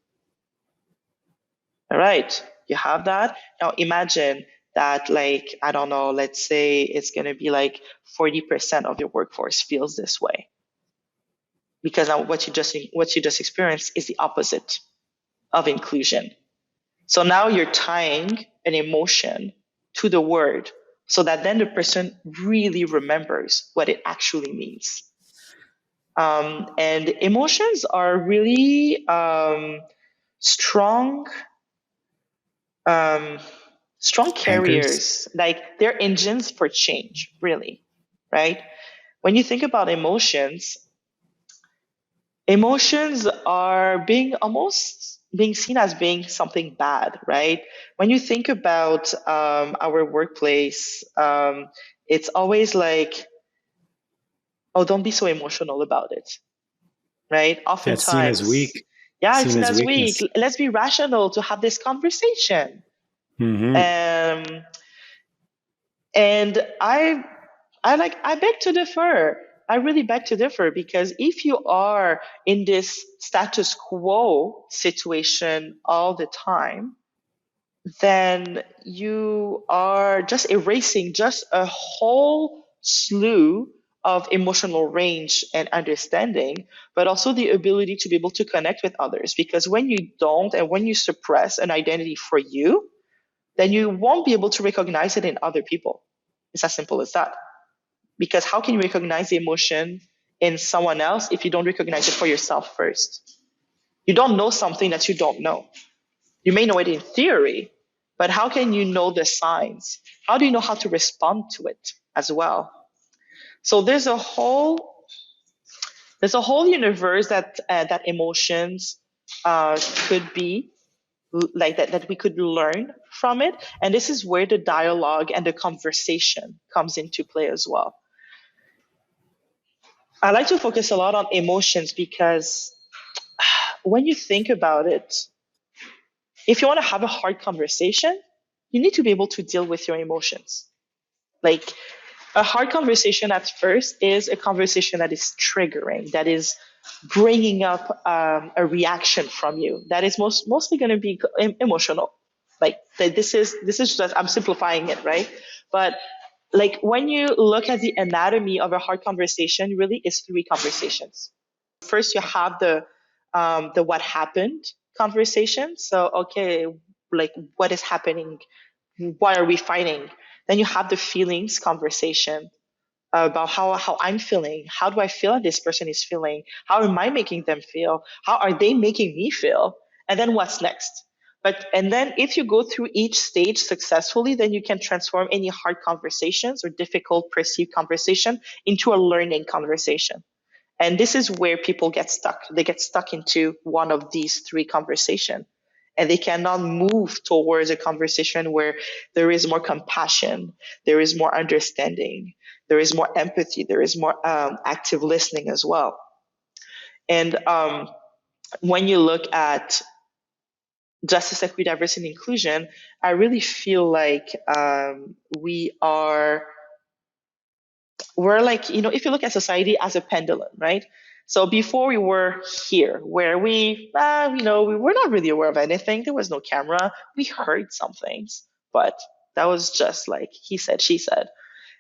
All right, you have that. Now imagine that, like, I don't know, let's say it's going to be like 40% of your workforce feels this way. Because now what you just experienced is the opposite of inclusion. So now you're tying an emotion to the word so that then the person really remembers what it actually means. And emotions are really strong carriers, like they're engines for change, really, right? When you think about emotions are being seen as being something bad, right? When you think about our workplace, it's always like, oh, don't be so emotional about it, right? Oftentimes, it's seen as weak. Yeah, it's seen as weak. Let's be rational to have this conversation. And I beg to differ. I really beg to differ, because if you are in this status quo situation all the time, then you are just erasing just a whole slew of emotional range and understanding, but also the ability to be able to connect with others. Because when you don't, and when you suppress an identity for you, then you won't be able to recognize it in other people. It's as simple as that. Because how can you recognize the emotion in someone else if you don't recognize it for yourself first? You don't know something that you don't know. You may know it in theory, but how can you know the signs? How do you know how to respond to it as well? So there's a whole universe that emotions could be like that we could learn from it, and this is where the dialogue and the conversation comes into play as well. I like to focus a lot on emotions because when you think about it, if you want to have a hard conversation, you need to be able to deal with your emotions. Like, a hard conversation at first is a conversation that is triggering, that is bringing up a reaction from you, that is mostly going to be emotional. Like, this is just, I'm simplifying it, right? But like, when you look at the anatomy of a hard conversation, really is three conversations. First, you have the what happened conversation. So, okay, like, what is happening? Why are we fighting? Then you have the feelings conversation about how I'm feeling. How do I feel that this person is feeling? How am I making them feel? How are they making me feel? And then what's next? And then if you go through each stage successfully, then you can transform any hard conversations or difficult perceived conversation into a learning conversation. And this is where people get stuck. They get stuck into one of these three conversations. And they cannot move towards a conversation where there is more compassion, there is more understanding, there is more empathy, there is more active listening as well. And when you look at justice, equity, diversity, and inclusion, I really feel like we're like, if you look at society as a pendulum, right? So before we were here, where we were not really aware of anything. There was no camera. We heard some things, but that was just like he said, she said.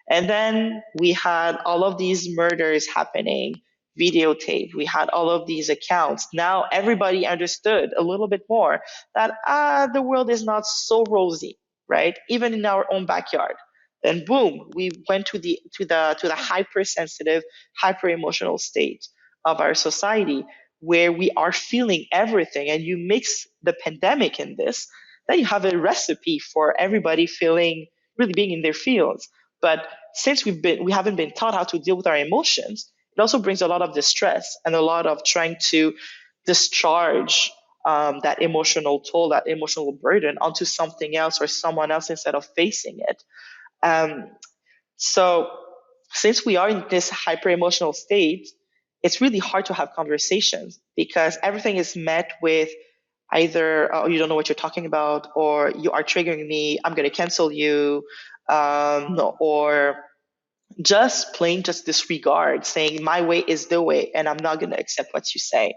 And then we had all of these murders happening, videotape. We had all of these accounts. Now everybody understood a little bit more that the world is not so rosy, right? Even in our own backyard. Then boom, we went to the hypersensitive, hyper emotional state of our society where we are feeling everything. And you mix the pandemic in this, then you have a recipe for everybody feeling, really being in their fields. But since we haven't been taught how to deal with our emotions, it also brings a lot of distress and a lot of trying to discharge that emotional toll, that emotional burden onto something else or someone else instead of facing it. So since we are in this hyper emotional state, it's really hard to have conversations because everything is met with either, oh, you don't know what you're talking about, or you are triggering me, I'm going to cancel you, or just plain just disregard, saying my way is the way and I'm not going to accept what you say.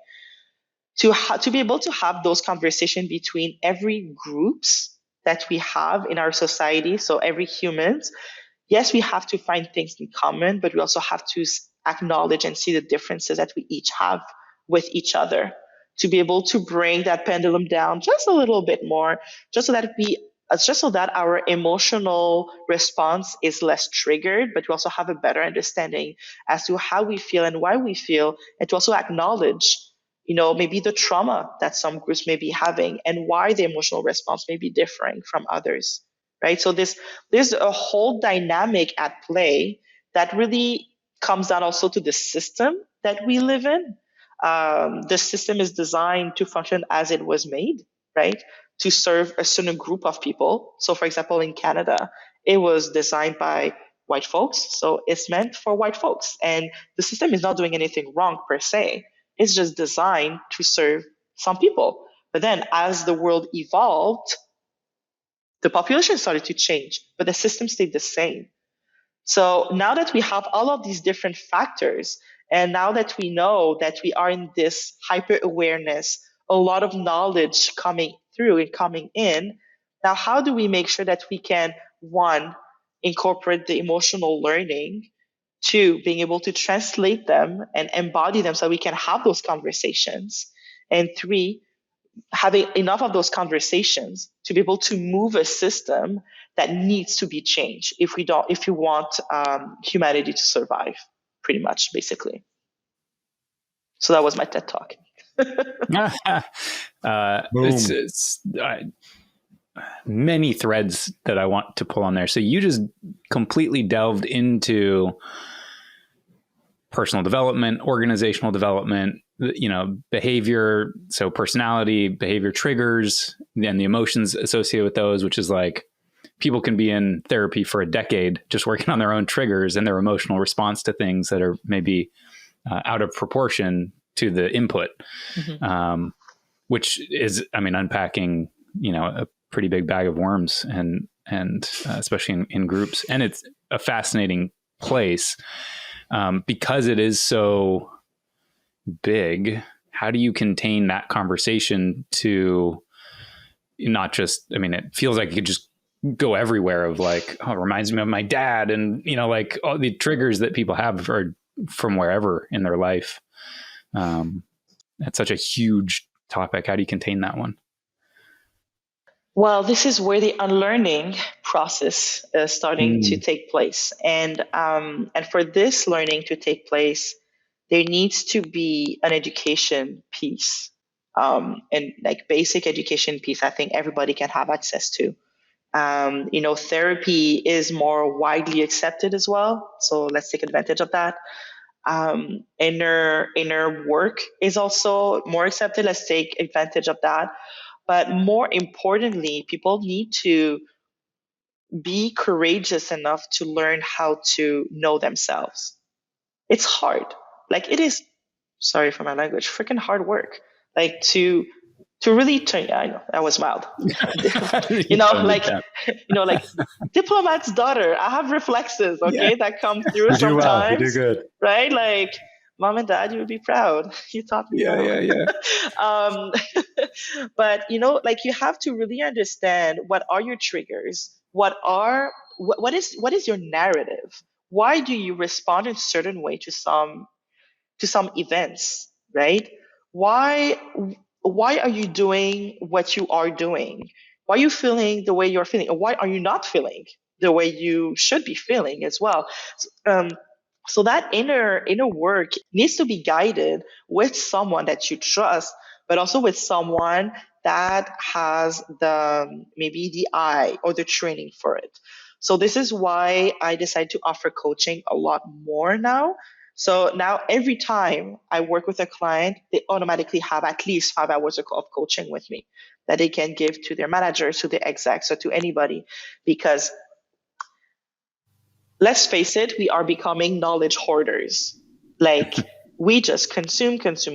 To be able to have those conversations between every groups that we have in our society, so every humans, yes, we have to find things in common, but we also have to acknowledge and see the differences that we each have with each other to be able to bring that pendulum down just a little bit more, just so that our emotional response is less triggered, but we also have a better understanding as to how we feel and why we feel, and to also acknowledge, maybe the trauma that some groups may be having and why the emotional response may be differing from others, right? So there's a whole dynamic at play that really comes down also to the system that we live in. The system is designed to function as it was made, right? To serve a certain group of people. So for example, in Canada, it was designed by white folks. So it's meant for white folks. And the system is not doing anything wrong per se. It's just designed to serve some people. But then as the world evolved, the population started to change, but the system stayed the same. So now that we have all of these different factors, and now that we know that we are in this hyper awareness, a lot of knowledge coming through and coming in, now how do we make sure that we can, one, incorporate the emotional learning, two, being able to translate them and embody them so we can have those conversations, and three, having enough of those conversations to be able to move a system that needs to be changed if we want humanity to survive, pretty much, basically. So that was my TED Talk. It's many threads that I want to pull on there. So you just completely delved into personal development, organizational development, behavior. So personality, behavior triggers, and the emotions associated with those, which is like people can be in therapy for a decade just working on their own triggers and their emotional response to things that are maybe out of proportion to the input, which is, unpacking, a pretty big bag of worms and especially in groups. And it's a fascinating place because it is so big. How do you contain that conversation to not just, it feels like it could just go everywhere of like, oh, it reminds me of my dad. And, like all the triggers that people have are from wherever in their life. That's such a huge topic. How do you contain that one? Well, this is where the unlearning process is starting to take place. And for this learning to take place, there needs to be an education piece. And like basic education piece, I think everybody can have access to. Therapy is more widely accepted as well. So let's take advantage of that. Inner work is also more accepted. Let's take advantage of that. But more importantly, people need to be courageous enough to learn how to know themselves. It's hard. Like it is, sorry for my language, freaking hard work. Like to really turn, I know that was mild. like diplomat's daughter. I have reflexes, okay, that come through you sometimes. Do well. You do good. Right? Like mom and dad, you would be proud. You taught me well. Yeah. But like you have to really understand what are your triggers, what is your narrative? Why do you respond in a certain way to some events, right? Why are you doing what you are doing? Why are you feeling the way you're feeling? Or why are you not feeling the way you should be feeling as well? So that inner work needs to be guided with someone that you trust, but also with someone that has maybe the eye or the training for it. So this is why I decided to offer coaching a lot more now. So now every time I work with a client, they automatically have at least 5 hours of coaching with me that they can give to their managers, to their execs, or to anybody. Because let's face it, we are becoming knowledge hoarders. Like we just consume knowledge,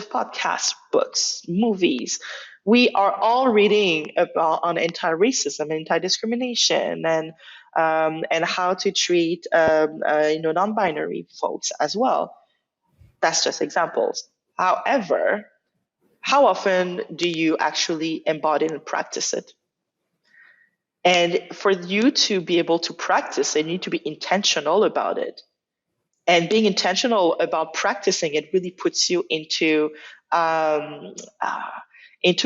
podcasts, books, movies. We are all reading on anti-racism, anti-discrimination, and how to treat non-binary folks as well. That's just examples. However, how often do you actually embody and practice it? And for you to be able to practice it, you need to be intentional about it. And being intentional about practicing it really puts you into a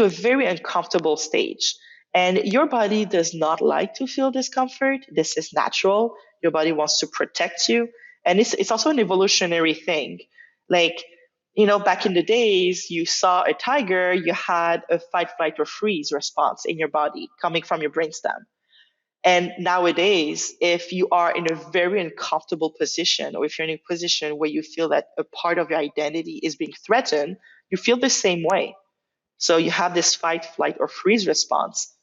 very uncomfortable stage. And your body does not like to feel discomfort. This is natural. Your body wants to protect you. And it's also an evolutionary thing. Like, back in the days, you saw a tiger, you had a fight, flight, or freeze response in your body coming from your brainstem. And nowadays, if you are in a very uncomfortable position, or if you're in a position where you feel that a part of your identity is being threatened, you feel the same way. So you have this fight, flight, or freeze response.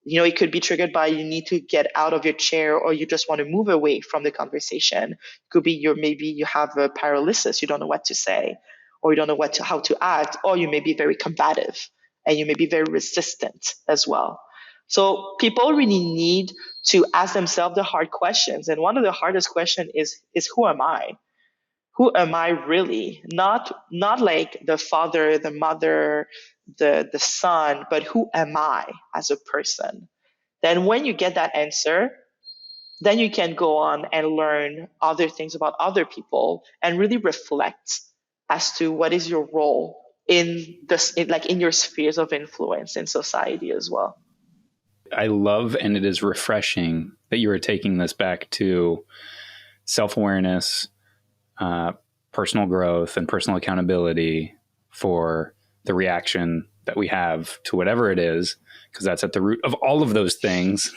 It could be triggered by you need to get out of your chair, or you just want to move away from the conversation. It could be maybe you have a paralysis, you don't know what to say, or you don't know how to act, or you may be very combative and you may be very resistant as well. So people really need to ask themselves the hard questions. And one of the hardest questions is who am I? Who am I really? Not like the father, the mother, the son, but who am I as a person? Then when you get that answer, then you can go on and learn other things about other people and really reflect as to what is your role in your spheres of influence in society as well. I love, and it is refreshing that you are taking this back to self-awareness, personal growth and personal accountability for the reaction that we have to whatever it is, because that's at the root of all of those things.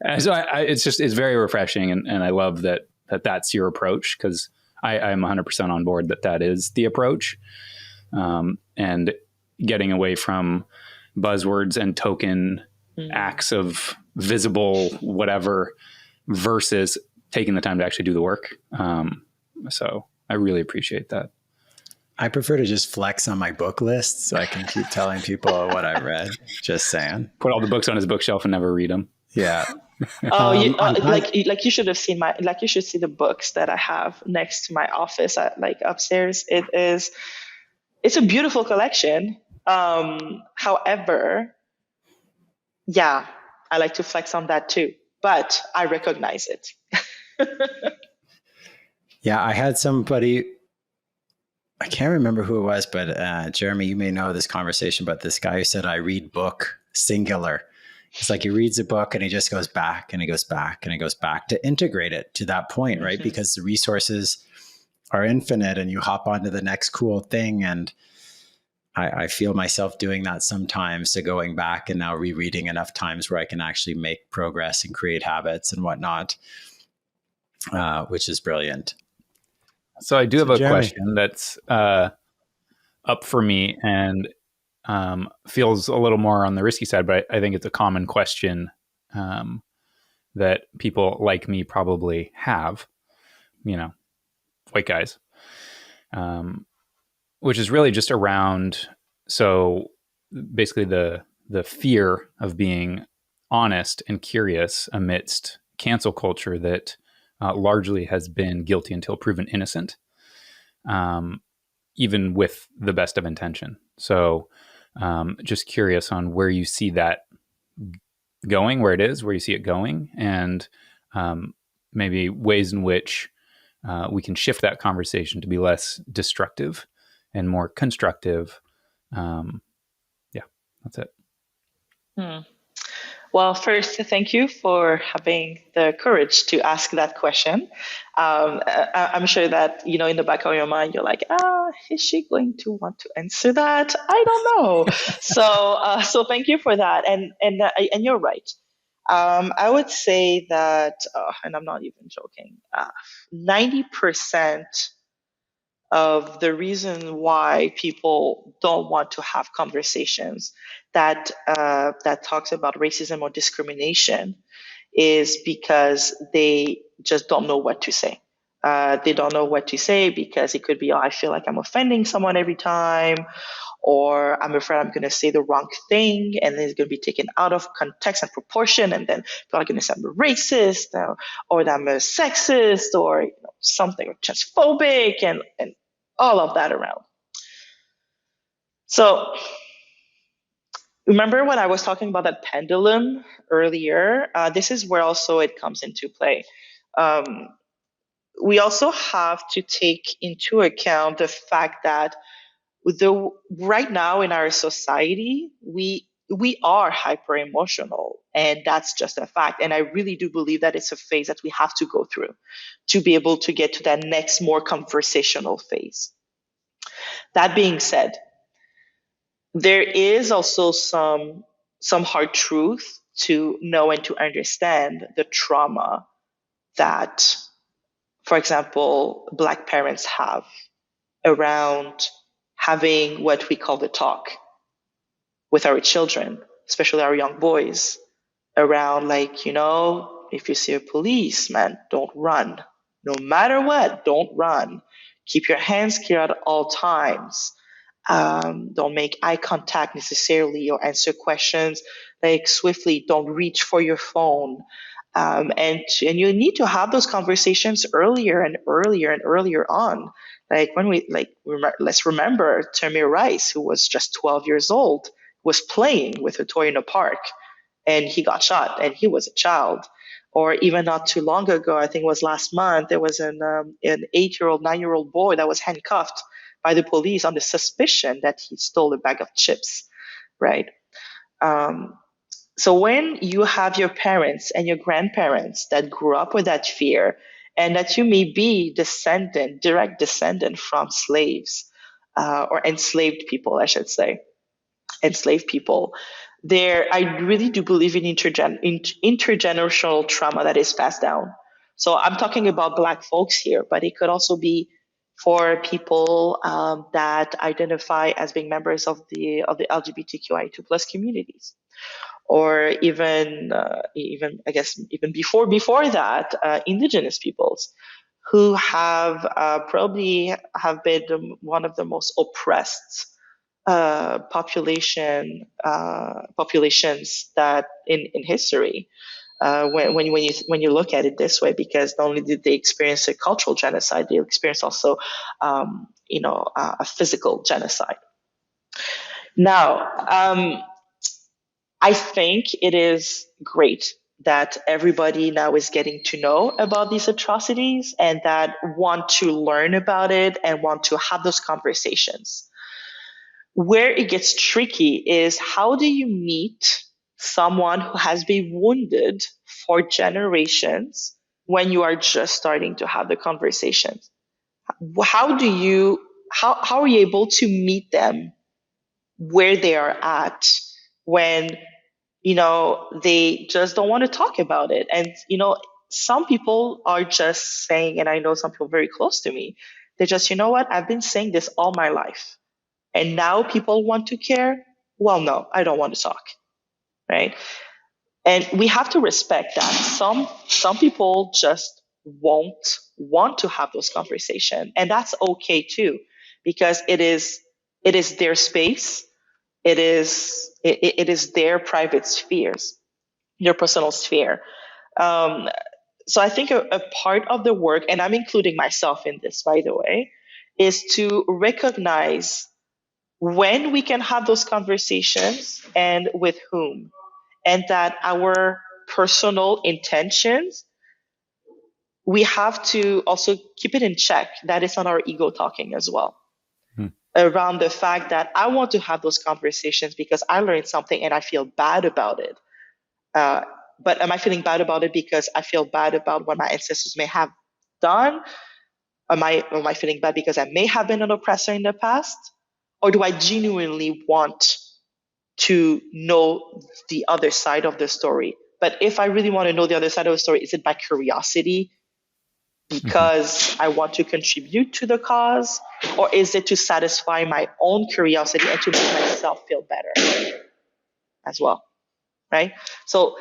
And so it's very refreshing. And I love that that's your approach, because I'm 100% on board that is the approach. And getting away from buzzwords and token acts of visible whatever versus taking the time to actually do the work. So I really appreciate that. I prefer to just flex on my book list so I can keep telling people what I read. Just saying. Put all the books on his bookshelf and never read them. Yeah. Like you should have seen you should see the books that I have next to my office, upstairs. It's a beautiful collection. However, yeah, I like to flex on that too, but I recognize it. Yeah, I had somebody, I can't remember who it was, but Jeremy, you may know this conversation, but this guy who said, I read book singular. It's like he reads a book and he just goes back and he goes back and he goes back to integrate it to that point, right? Because the resources are infinite and you hop onto the next cool thing. And I feel myself doing that sometimes, to going back and now rereading enough times where I can actually make progress and create habits and whatnot, which is brilliant. So I do have a Jeremy, question that's up for me and feels a little more on the risky side, but I think it's a common question that people like me probably have, white guys, which is really just around, so basically the fear of being honest and curious amidst cancel culture that largely has been guilty until proven innocent, even with the best of intention. So just curious on where you see that going, where you see it going, and maybe ways in which we can shift that conversation to be less destructive and more constructive. Yeah, that's it. Well, first, thank you for having the courage to ask that question. I'm sure that, in the back of your mind, you're like, is she going to want to answer that? I don't know. So thank you for that. And you're right. I would say that, and I'm not even joking, 90% of the reason why people don't want to have conversations that talks about racism or discrimination is because they just don't know what to say. They don't know what to say because it could be, I feel like I'm offending someone every time, or I'm afraid I'm going to say the wrong thing and then it's going to be taken out of context and proportion, and then people are going to say I'm a racist or that I'm a sexist or something, or transphobic, and all of that around. So remember when I was talking about that pendulum earlier? This is where also it comes into play. We also have to take into account the fact that right now in our society, we are hyper emotional, and that's just a fact. And I really do believe that it's a phase that we have to go through to be able to get to that next more conversational phase. That being said, there is also some hard truth to know and to understand the trauma that, for example, Black parents have around having what we call the talk with our children, especially our young boys, around if you see a policeman, don't run. No matter what, don't run. Keep your hands clear at all times. Don't make eye contact necessarily or answer questions swiftly. Don't reach for your phone. And you need to have those conversations earlier and earlier and earlier on. Let's remember Tamir Rice, who was just 12 years old, was playing with a toy in a park and he got shot and he was a child. Or even not too long ago, I think it was last month, there was an 8-year-old, 9-year-old boy that was handcuffed by the police on the suspicion that he stole a bag of chips, right? So when you have your parents and your grandparents that grew up with that fear, and that you may be direct descendant from slaves, or enslaved people, I should say, enslaved people. I really do believe in intergenerational trauma that is passed down. So I'm talking about Black folks here, but it could also be for people that identify as being members of the LGBTQI2 plus communities, or even I guess even before that, Indigenous peoples, who have probably have been one of the most oppressed populations that in history, when you look at it this way, because not only did they experience a cultural genocide, they experienced also a physical genocide. Now, I think it is great that everybody now is getting to know about these atrocities and that want to learn about it and want to have those conversations. Where it gets tricky is, how do you meet someone who has been wounded for generations when you are just starting to have the conversations? How are you able to meet them where they are at when they just don't want to talk about it? And some people are just saying, and I know some people very close to me, they're just, you know what, I've been saying this all my life, and now people want to care. Well, no, I don't want to talk, right? And we have to respect that. Some people just won't want to have those conversations, and that's okay too, because it is their space. It is their private spheres, their personal sphere. So I think a part of the work, and I'm including myself in this, by the way, is to recognize when we can have those conversations and with whom, and that our personal intentions, we have to also keep it in check. That is not our ego talking as well. Around the fact that I want to have those conversations because I learned something and I feel bad about it. But am I feeling bad about it because I feel bad about what my ancestors may have done? Am I feeling bad because I may have been an oppressor in the past? Or do I genuinely want to know the other side of the story? But if I really want to know the other side of the story, is it by curiosity because I want to contribute to the cause? Or is it to satisfy my own curiosity and to make myself feel better as well, right? So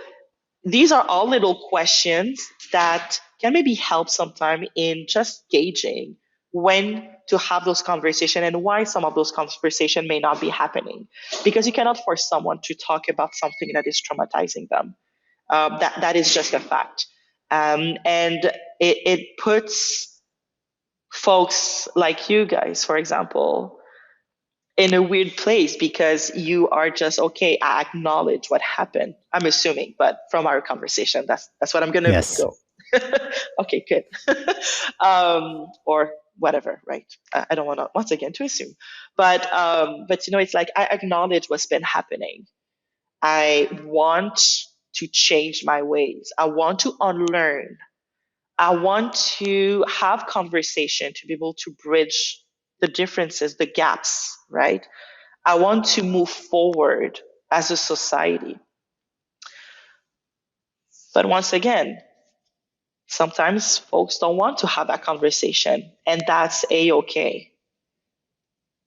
these are all little questions that can maybe help sometime in just gauging when to have those conversations and why some of those conversations may not be happening. Because you cannot force someone to talk about something that is traumatizing them. That is just a fact. And it puts folks like you guys, for example, in a weird place, because you are just, okay, I acknowledge what happened, I'm assuming, but from our conversation, that's what I'm gonna go. Okay, good. Or whatever, right? I don't want to once again to assume, but it's like, I acknowledge what's been happening. I want to change my ways. I want to unlearn. I want to have conversation to be able to bridge the differences, the gaps, right? I want to move forward as a society. But once again, sometimes folks don't want to have that conversation, and that's A-okay.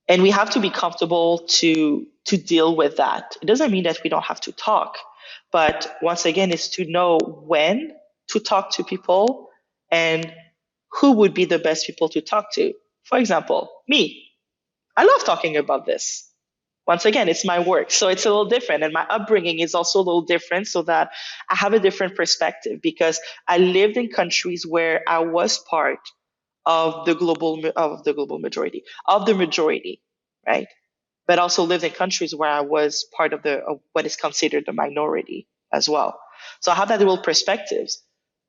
And we have to be comfortable to deal with that. It doesn't mean that we don't have to talk, but once again, it's to know when to talk to people and who would be the best people to talk to. For example, me. I love talking about this. Once again, it's my work, so it's a little different, and my upbringing is also a little different, so that I have a different perspective, because I lived in countries where I was part of the majority, right? But also lived in countries where I was part of what is considered the minority as well. So I have that dual perspectives.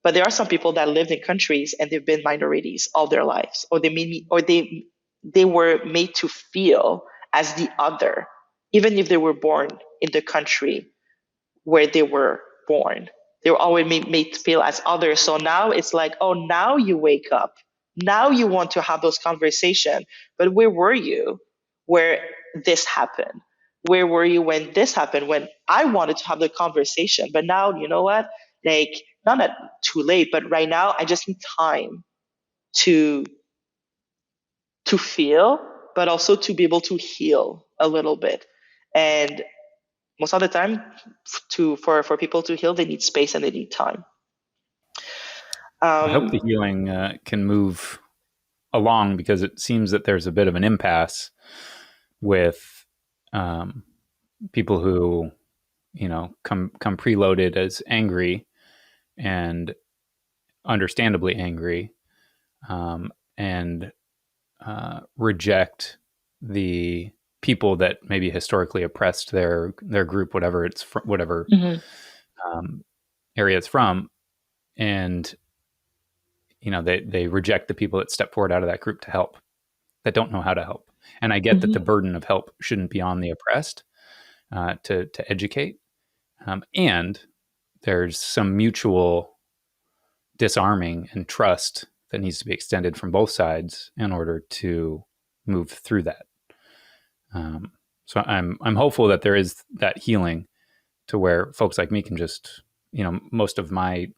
But there are some people that lived in countries and they've been minorities all their lives, or they were made to feel as the other, even if they were born in the country where they were born. They were always made to feel as others. So now it's like, oh, now you wake up. Now you want to have those conversations. But where were you where this happened? Where were you when this happened? When I wanted to have the conversation, but now, you know what? Like, not that too late, but right now I just need time to feel, but also to be able to heal a little bit. And most of the time, for people to heal, they need space and they need time. I hope the healing can move along, because it seems that there's a bit of an impasse with people who, come preloaded as angry and understandably angry, and reject the people that maybe historically oppressed their group, whatever area it's from, and they reject the people that step forward out of that group to help, that don't know how to help. And I get that the burden of help shouldn't be on the oppressed to educate, and there's some mutual disarming and trust that needs to be extended from both sides in order to move through that. So I'm hopeful that there is that healing to where folks like me can just, most of my,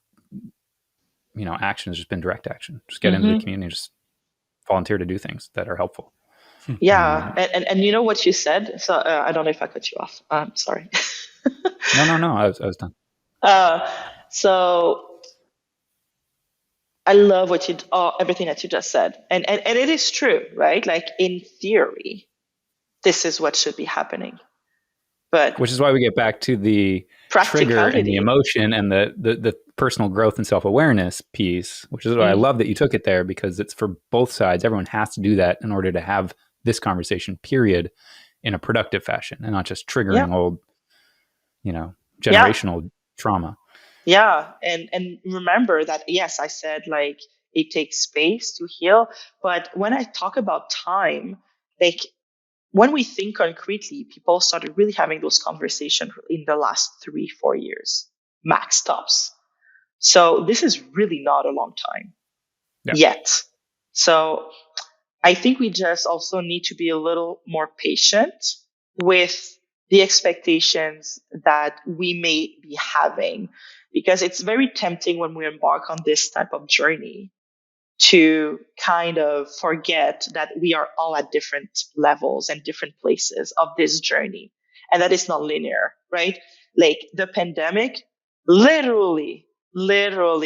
action has just been direct action. Just get into the community, just volunteer to do things that are helpful. Yeah. And you know what you said? So I don't know if I cut you off. I'm sorry. No. I was done. So I love everything that you just said. And it is true, right? Like, in theory, this is what should be happening. But which is why we get back to the trigger and the emotion and the personal growth and self-awareness piece, which is why I love that you took it there, because it's for both sides. Everyone has to do that in order to have this conversation, period, in a productive fashion, and not just triggering old, generational trauma. Yeah. And remember that, yes, I said, like, it takes space to heal. But when I talk about time, like, when we think concretely, people started really having those conversations in the last 3-4 years, max tops. So this is really not a long time yet. So I think we just also need to be a little more patient with the expectations that we may be having, because it's very tempting when we embark on this type of journey to kind of forget that we are all at different levels and different places of this journey, and that it's not linear, right? Like, the pandemic literally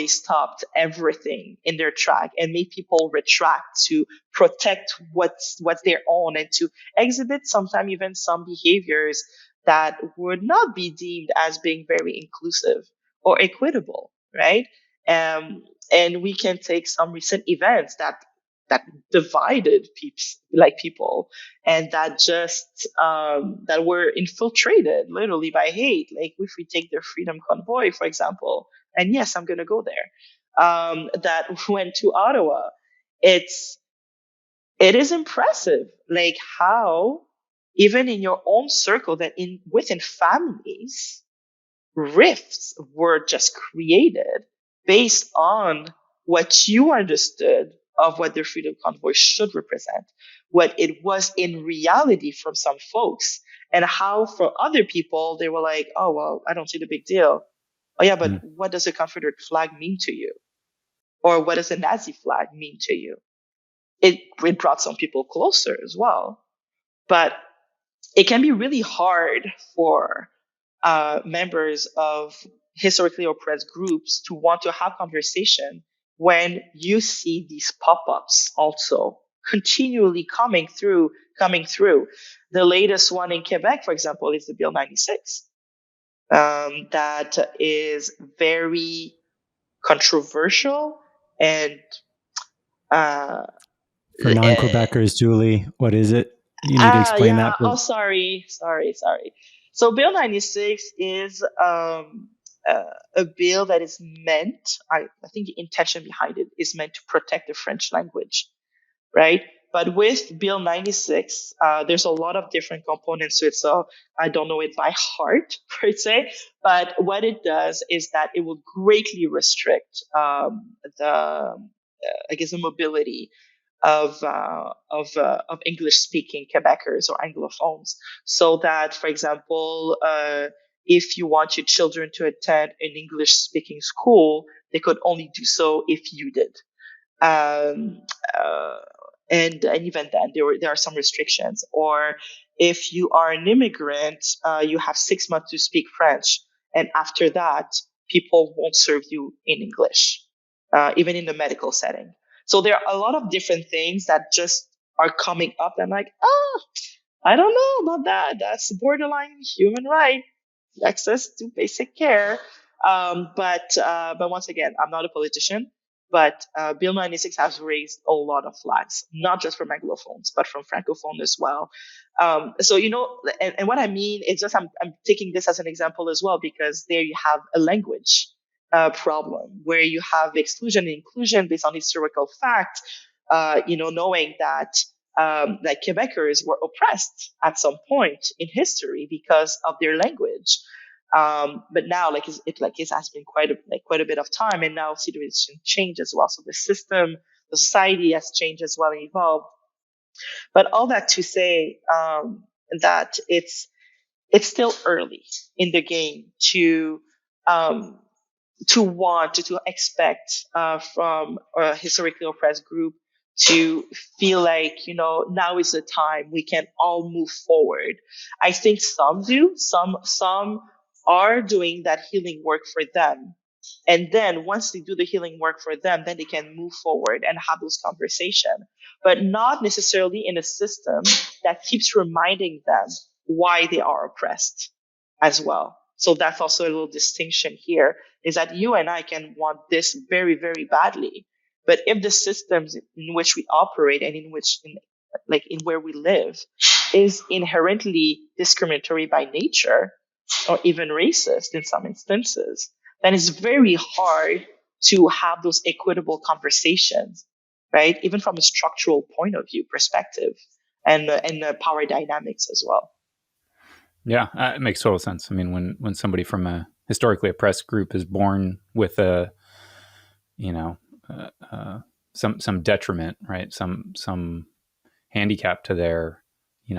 stopped everything in their track and made people retract to protect what's their own, and to exhibit sometimes even some behaviors that would not be deemed as being very inclusive or equitable, right? And we can take some recent events that divided people, and that just that were infiltrated literally by hate. Like, if we take the Freedom Convoy, for example, and yes, I'm going to go there, that went to Ottawa. It is impressive, like, how even in your own circle, that within families, rifts were just created based on what you understood of what the Freedom Convoy should represent, what it was in reality from some folks, and how for other people, they were like, oh, well, I don't see the big deal. Oh, yeah, but what does a Confederate flag mean to you? Or what does a Nazi flag mean to you? It brought some people closer as well. But it can be really hard for members of historically oppressed groups to want to have conversation when you see these pop-ups also continually coming through. The latest one in Quebec, for example, is the Bill 96. That is very controversial and for non-Quebecers, Julie, what is it? You need to explain that. Oh, sorry. So Bill 96 is a bill that is meant, I think the intention behind it is meant to protect the French language, right? But with Bill 96, there's a lot of different components to it. So I don't know it by heart, per se. But what it does is that it will greatly restrict the mobility of English speaking Quebecers or Anglophones. So that, for example, if you want your children to attend an English speaking school, they could only do so if you did. Um, uh, and even then, there are some restrictions. Or if you are an immigrant, you have 6 months to speak French, and after that, people won't serve you in English, even in the medical setting. So there are a lot of different things that just are coming up, and like, I don't know about that. That's borderline human right, access to basic care. But once again, I'm not a politician. But Bill 96 has raised a lot of flags, not just from Anglophones, but from Francophone as well. So, and what I mean is just I'm taking this as an example as well, because there you have a language problem where you have exclusion and inclusion based on historical fact, knowing that Quebecers were oppressed at some point in history because of their language. But now, it has been quite a bit of time, and now situation change as well. So the system, the society has changed as well and evolved. But all that to say that it's still early in the game um, to expect from a historically oppressed group to feel like, now is the time we can all move forward. I think some do, some are doing that healing work for them. And then once they do the healing work for them, then they can move forward and have those conversations, but not necessarily in a system that keeps reminding them why they are oppressed as well. So that's also a little distinction here, is that you and I can want this very, very badly. But if the systems in which we operate and in where we live is inherently discriminatory by nature, or even racist in some instances, then it's very hard to have those equitable conversations, right? Even from a structural point of view perspective, and the power dynamics as well. Yeah, it makes total sense. I mean, when somebody from a historically oppressed group is born with some detriment, right? Some handicap to their,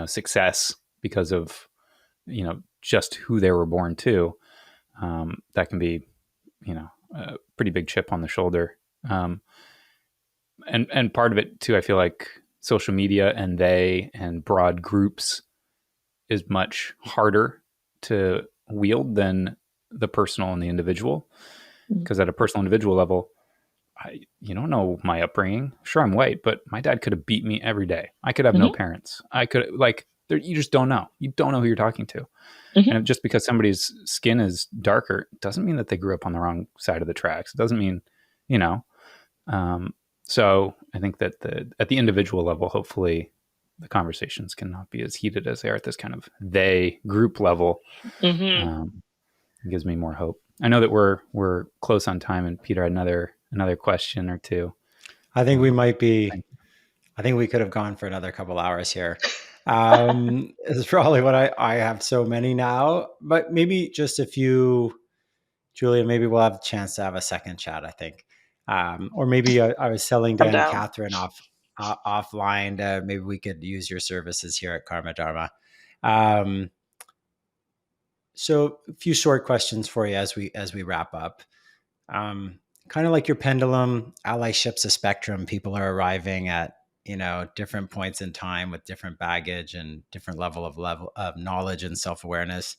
success because of, just who they were born to, that can be, a pretty big chip on the shoulder. And part of it too, I feel like social media and broad groups is much harder to wield than the personal and the individual. Because at a personal individual level, you don't know my upbringing. Sure, I'm white, but my dad could have beat me every day. I could have no parents. I could you just don't know. You don't know who you're talking to. And just because somebody's skin is darker doesn't mean that they grew up on the wrong side of the tracks. It doesn't mean, so I think that at the individual level, hopefully the conversations cannot be as heated as they are at this kind of they group level. It gives me more hope. I know that we're close on time, and Peter had another question or two. I think we might be. I think we could have gone for another couple hours here. It's probably what I have so many now, but maybe just a few. Julia, maybe we'll have a chance to have a second chat, I think. Or maybe I was selling Dan and Catherine offline. Maybe we could use your services here at Karma Dharma. So a few short questions for you as we wrap up. Kind of like your pendulum, allyship's a spectrum. People are arriving at different points in time with different baggage and different level of knowledge and self-awareness.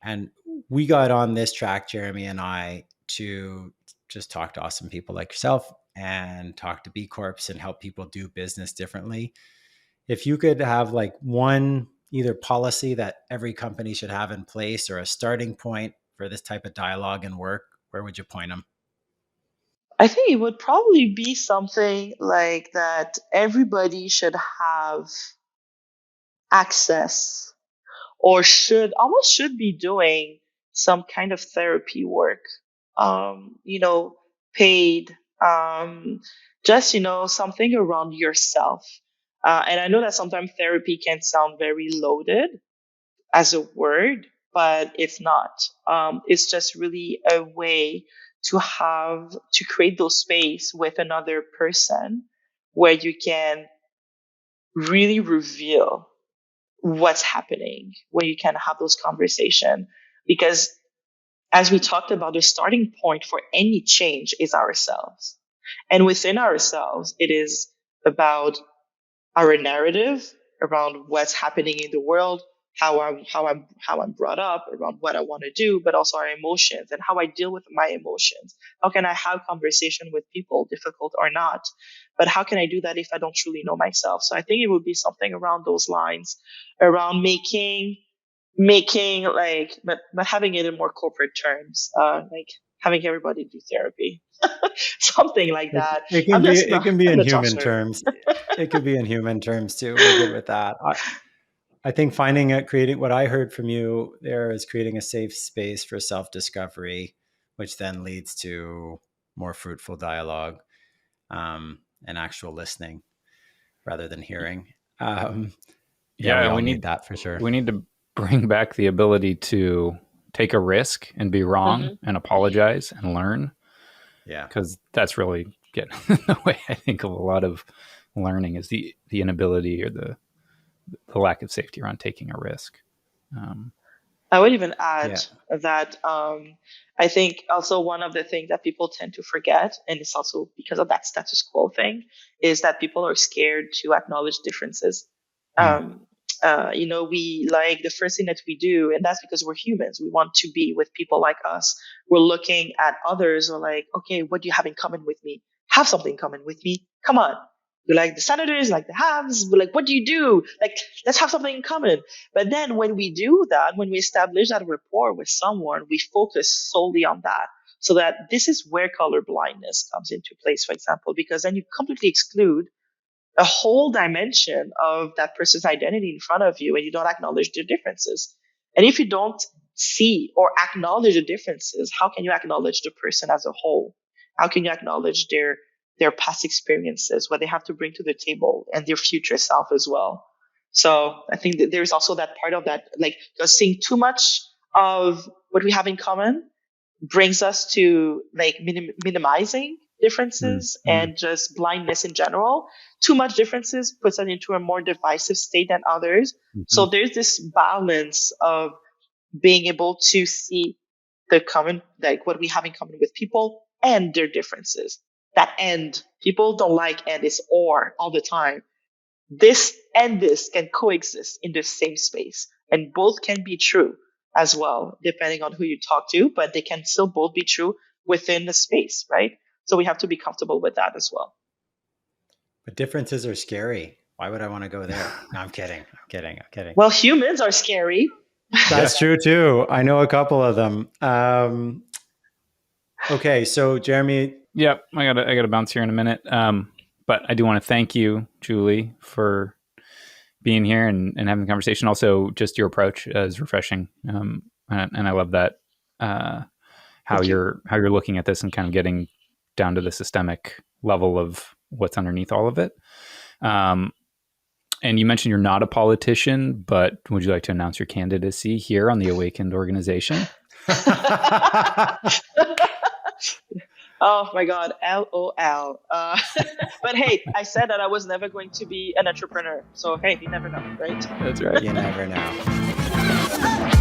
And we got on this track, Jeremy and I, to just talk to awesome people like yourself and talk to B Corps and help people do business differently. If you could have like one either policy that every company should have in place or a starting point for this type of dialogue and work, where would you point them? I think it would probably be something like that everybody should have access, or should be doing some kind of therapy work, paid Just, something around yourself. And I know that sometimes therapy can sound very loaded as a word, but it's not. It's just really a way to create those space with another person where you can really reveal what's happening, where you can have those conversations. Because as we talked about, the starting point for any change is ourselves. And within ourselves, it is about our narrative around what's happening in the world, how I'm brought up, around what I want to do, but also our emotions and how I deal with my emotions. How can I have conversation with people, difficult or not? But how can I do that if I don't truly know myself? So I think it would be something around those lines, around making like, but having it in more corporate terms, like having everybody do therapy, something like that. It can be I'm in not human sure. terms. It could be in human terms too. We're good with that. I think creating what I heard from you there is creating a safe space for self-discovery, which then leads to more fruitful dialogue, and actual listening rather than hearing. We all need that for sure. We need to bring back the ability to take a risk and be wrong and apologize and learn. Yeah. Because that's really getting in the way, I think, of a lot of learning is the inability or the lack of safety around taking a risk. I would even add that I think also one of the things that people tend to forget, and it's also because of that status quo thing, is that people are scared to acknowledge differences. We like the first thing that we do, and that's because we're humans. We want to be with people like us. We're looking at others. We're like, okay, what do you have in common with me? Have something in common with me. Come on. You like the Senators, like the Habs. We're like, what do you do? Like, let's have something in common. But then when we do that, when we establish that rapport with someone, we focus solely on that. So that this is where color blindness comes into place, for example, because then you completely exclude a whole dimension of that person's identity in front of you and you don't acknowledge their differences. And if you don't see or acknowledge the differences, how can you acknowledge the person as a whole? How can you acknowledge their past experiences, what they have to bring to the table, and their future self as well? So I think that there's also that part of that, like, because seeing too much of what we have in common brings us to like minimizing differences and just blindness in general. Too much differences puts us into a more divisive state than others. So there's this balance of being able to see the common, like what we have in common with people and their differences. That and people don't like and is or all the time. This and this can coexist in the same space, and both can be true as well, depending on who you talk to, but they can still both be true within the space, right? So we have to be comfortable with that as well. But differences are scary. Why would I want to go there? No, I'm kidding. Well, humans are scary. That's true too. I know a couple of them. Okay, so Jeremy. Yep, I gotta bounce here in a minute. But I do want to thank you, Julie, for being here and having the conversation. Also, just your approach is refreshing, and I love that how you're looking at this and kind of getting down to the systemic level of what's underneath all of it. And you mentioned you're not a politician, but would you like to announce your candidacy here on the Awakened organization? Oh my God, LOL. But hey, I said that I was never going to be an entrepreneur. So hey, you never know, right? That's right. You never know.